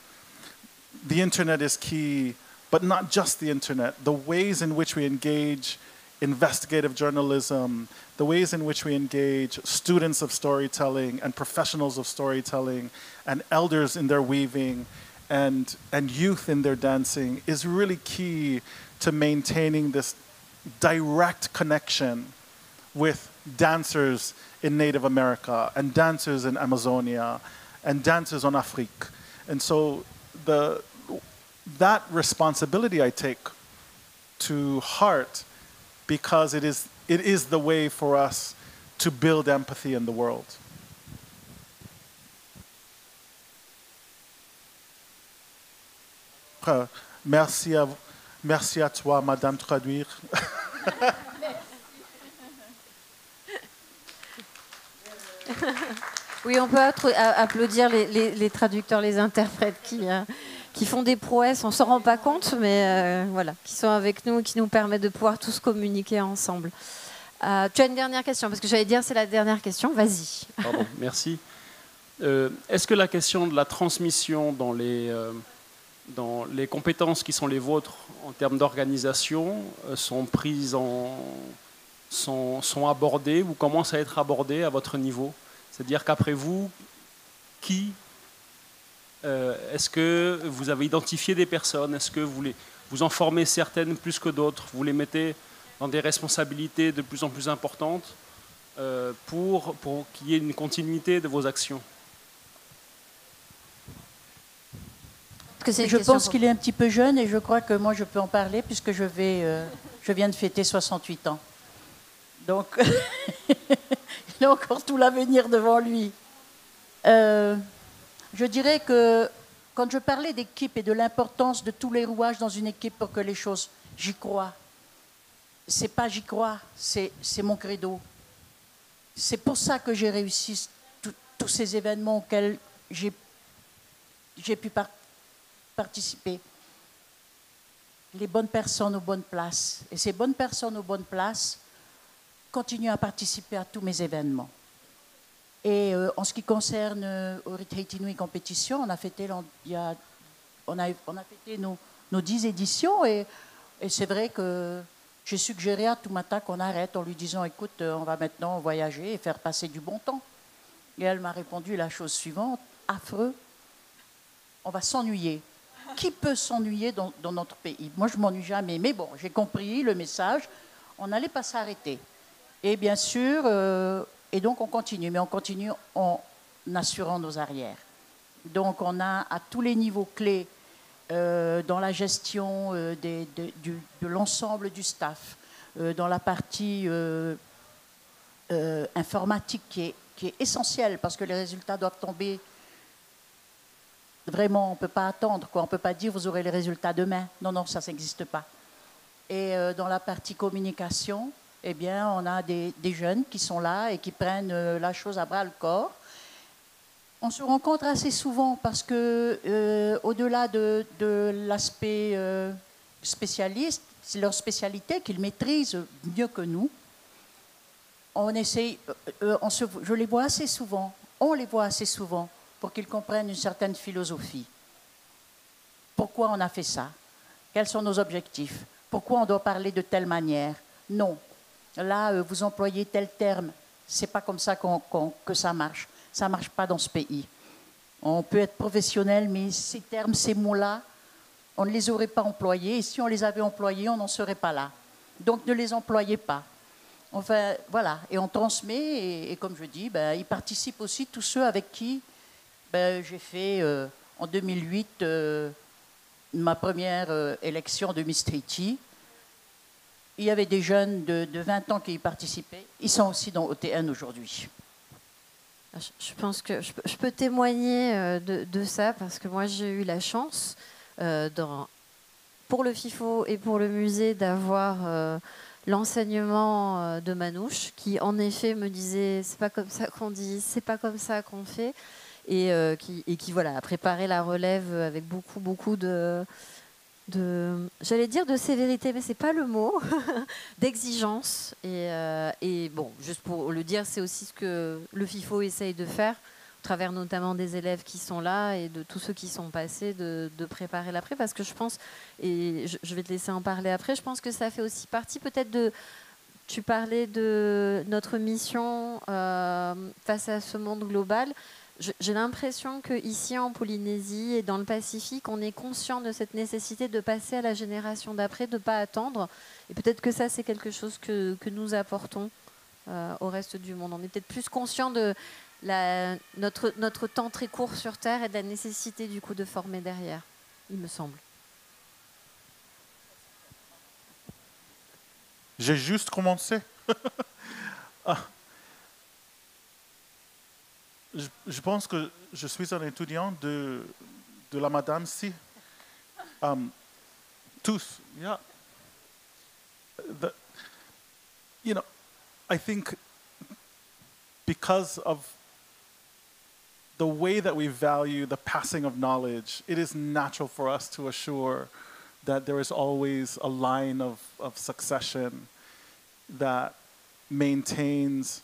Speaker 4: the internet is key, but not just the internet. The ways in which we engage investigative journalism, the ways in which we engage students of storytelling and professionals of storytelling and elders in their weaving and youth in their dancing is really key to maintaining this direct connection with dancers in Native America and dancers in Amazonia and dancers on Afrique. And so that responsibility I take to heart, because it is the way for us to build empathy in the world. Merci à toi, Madame Traduire.
Speaker 2: Oui, on peut applaudir les traducteurs, les interprètes qui font des prouesses, on ne s'en rend pas compte, mais voilà, qui sont avec nous et qui nous permettent de pouvoir tous communiquer ensemble. Tu as une dernière question, parce que j'allais dire c'est la dernière question, vas-y.
Speaker 9: Pardon, merci. Est-ce que la question de la transmission dans les compétences qui sont les vôtres en termes d'organisation sont prises sont abordées ou commencent à être abordées à votre niveau? C'est-à-dire qu'après vous, est-ce que vous avez identifié des personnes? Est-ce que vous en formez certaines plus que d'autres? Vous les mettez dans des responsabilités de plus en plus importantes pour qu'il y ait une continuité de vos actions?
Speaker 3: Je pense qu'il est un petit peu jeune et je crois que moi je peux en parler puisque je viens de fêter 68 ans. Donc, il a encore tout l'avenir devant lui. Je dirais que quand je parlais d'équipe et de l'importance de tous les rouages dans une équipe pour que les choses, j'y crois. C'est pas j'y crois, c'est mon credo. C'est pour ça que j'ai réussi tous ces événements auxquels j'ai pu participer. Les bonnes personnes aux bonnes places. Et ces bonnes personnes aux bonnes places continuent à participer à tous mes événements. Et en ce qui concerne Haiti Nui Compétition, on a fêté nos 10 éditions et c'est vrai que j'ai suggéré à Toumata qu'on arrête en lui disant écoute, on va maintenant voyager et faire passer du bon temps. Et elle m'a répondu la chose suivante, affreux, on va s'ennuyer. Qui peut s'ennuyer dans notre pays? Moi, je ne m'ennuie jamais. Mais bon, j'ai compris le message. On n'allait pas s'arrêter. Et bien sûr, et donc on continue. Mais on continue en assurant nos arrières. Donc on a à tous les niveaux clés dans la gestion de l'ensemble du staff, dans la partie informatique qui est essentielle parce que les résultats doivent tomber. Vraiment, on ne peut pas attendre, quoi. On ne peut pas dire vous aurez les résultats demain. Non, non, ça n'existe pas. Et dans la partie communication, eh bien, on a des jeunes qui sont là et qui prennent la chose à bras le corps. On se rencontre assez souvent parce que, au-delà de l'aspect spécialiste, c'est leur spécialité qu'ils maîtrisent mieux que nous. On essaye, je les vois assez souvent, on les voit assez souvent pour qu'ils comprennent une certaine philosophie. Pourquoi on a fait ça? Quels sont nos objectifs? Pourquoi on doit parler de telle manière? Non. Là, vous employez tel terme. C'est pas comme ça que ça marche. Ça marche pas dans ce pays. On peut être professionnel, mais ces termes, ces mots-là, on ne les aurait pas employés. Et si on les avait employés, on n'en serait pas là. Donc, ne les employez pas. Enfin, voilà. Et on transmet. Et comme je dis, ils participent aussi tous ceux avec qui j'ai fait en 2008 ma première élection de Miss Tahiti. Il y avait des jeunes de 20 ans qui y participaient. Ils sont aussi dans OTN aujourd'hui.
Speaker 2: Je pense que je peux témoigner de ça parce que moi j'ai eu la chance pour le FIFO et pour le musée d'avoir l'enseignement de Manouche qui en effet me disait c'est pas comme ça qu'on dit, c'est pas comme ça qu'on fait. Et qui voilà, a préparé la relève avec beaucoup de j'allais dire de sévérité, mais c'est pas le mot, d'exigence. Et bon, juste pour le dire, c'est aussi ce que le FIFO essaye de faire, au travers notamment des élèves qui sont là et de tous ceux qui sont passés, de préparer l'après, parce que je pense, et je vais te laisser en parler après, je pense que ça fait aussi partie peut-être de... Tu parlais de notre mission face à ce monde global. J'ai l'impression qu'ici en Polynésie et dans le Pacifique, on est conscient de cette nécessité de passer à la génération d'après, de ne pas attendre. Et peut-être que ça, c'est quelque chose que nous apportons au reste du monde. On est peut-être plus conscient de notre temps très court sur Terre et de la nécessité du coup de former derrière, il me semble.
Speaker 4: J'ai juste commencé. Je pense que je suis un étudiant de la Madame Si. Tous, yeah. You know, I think because of the way that we value the passing of knowledge, it is natural for us to assure that there is always a line of succession that maintains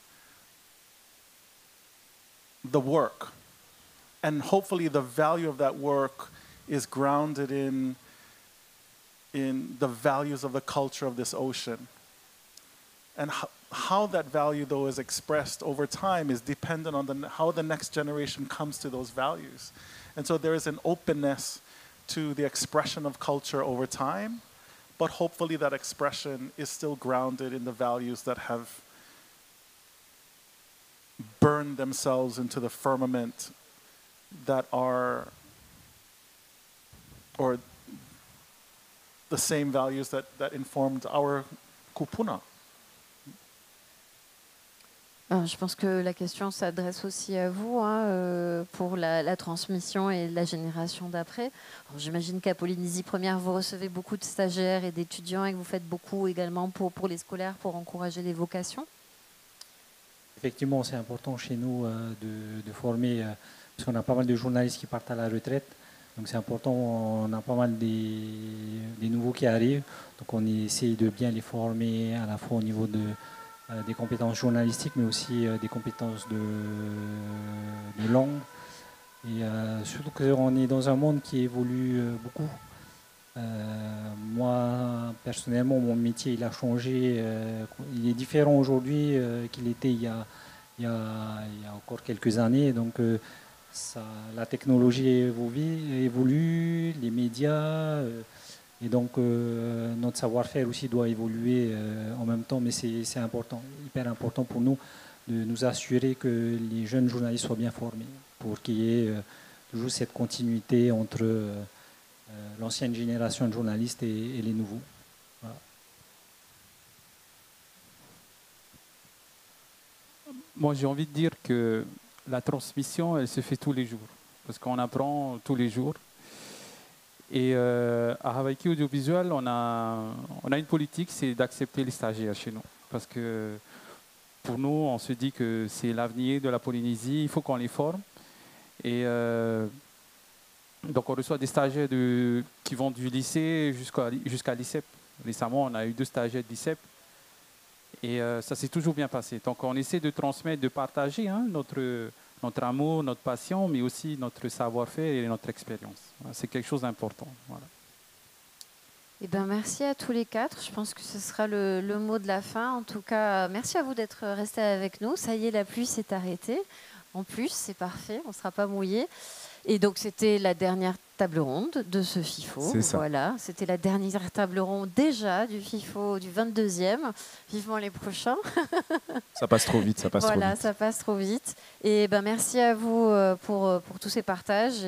Speaker 4: the work. And hopefully the value of that work is grounded in the values of the culture of this ocean. And how that value, though, is expressed over time is dependent on how the next generation comes to those values. And so there is an openness to the expression of culture over time, but hopefully that expression is still grounded in the values that have burned themselves into the firmament that are, or the same values that informed our kupuna.
Speaker 2: Alors, je pense que la question s'adresse aussi à vous pour la transmission et la génération d'après. J'imagine qu'à Polynésie Première, vous recevez beaucoup de stagiaires et d'étudiants et que vous faites beaucoup également pour les scolaires, pour encourager les vocations.
Speaker 5: Effectivement, c'est important chez nous de former, parce qu'on a pas mal de journalistes qui partent à la retraite. Donc c'est important, on a pas mal des nouveaux qui arrivent. Donc on essaie de bien les former à la fois au niveau des compétences journalistiques, mais aussi des compétences de langue. Et surtout qu'on est dans un monde qui évolue beaucoup. Moi, personnellement, mon métier, il a changé. Il est différent aujourd'hui qu'il était il y a encore quelques années. Donc, la technologie évolue, les médias, et donc notre savoir-faire aussi doit évoluer en même temps. Mais c'est important, hyper important pour nous de nous assurer que les jeunes journalistes soient bien formés pour qu'il y ait toujours cette continuité entre l'ancienne génération de journalistes et les nouveaux. Voilà.
Speaker 6: Moi, j'ai envie de dire que la transmission, elle se fait tous les jours, parce qu'on apprend tous les jours. Et à Hawaiki Audiovisuel, on a une politique, c'est d'accepter les stagiaires chez nous, parce que pour nous, on se dit que c'est l'avenir de la Polynésie, il faut qu'on les forme. Et donc on reçoit des stagiaires qui vont du lycée jusqu'à l'ICEP. Récemment, on a eu 2 stagiaires de l'ICEP. Et ça s'est toujours bien passé. Donc on essaie de transmettre, de partager notre amour, notre passion, mais aussi notre savoir-faire et notre expérience. Voilà, c'est quelque chose d'important. Voilà.
Speaker 2: Eh ben, merci à tous les 4. Je pense que ce sera le mot de la fin. En tout cas, merci à vous d'être restés avec nous. Ça y est, la pluie s'est arrêtée. En plus, c'est parfait, on ne sera pas mouillé. Et donc, c'était la dernière table ronde de ce FIFO.
Speaker 1: C'est ça.
Speaker 2: Voilà, c'était la dernière table ronde déjà du FIFO du 22e. Vivement les prochains.
Speaker 1: Ça passe trop vite, ça passe trop vite.
Speaker 2: Voilà, ça passe trop vite. Et ben, merci à vous pour tous ces partages.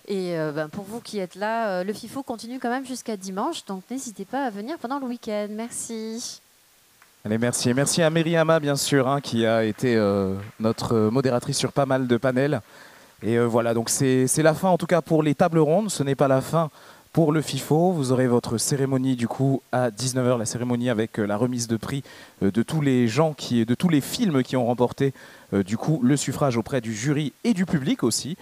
Speaker 2: Et pour vous qui êtes là, le FIFO continue quand même jusqu'à dimanche. Donc, n'hésitez pas à venir pendant le week-end. Merci.
Speaker 1: Allez, merci. Et merci à Myriama, bien sûr, qui a été notre modératrice sur pas mal de panels. Et voilà, donc c'est la fin, en tout cas, pour les tables rondes. Ce n'est pas la fin pour le FIFO. Vous aurez votre cérémonie, du coup, à 19h, la cérémonie avec la remise de prix de tous les gens, de tous les films qui ont remporté, du coup, le suffrage auprès du jury et du public aussi.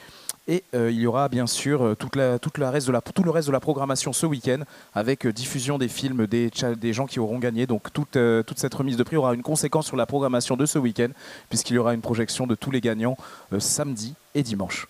Speaker 1: Et il y aura bien sûr tout le reste de la programmation ce week-end avec diffusion des films des gens qui auront gagné. Donc toute cette remise de prix aura une conséquence sur la programmation de ce week-end puisqu'il y aura une projection de tous les gagnants samedi et dimanche.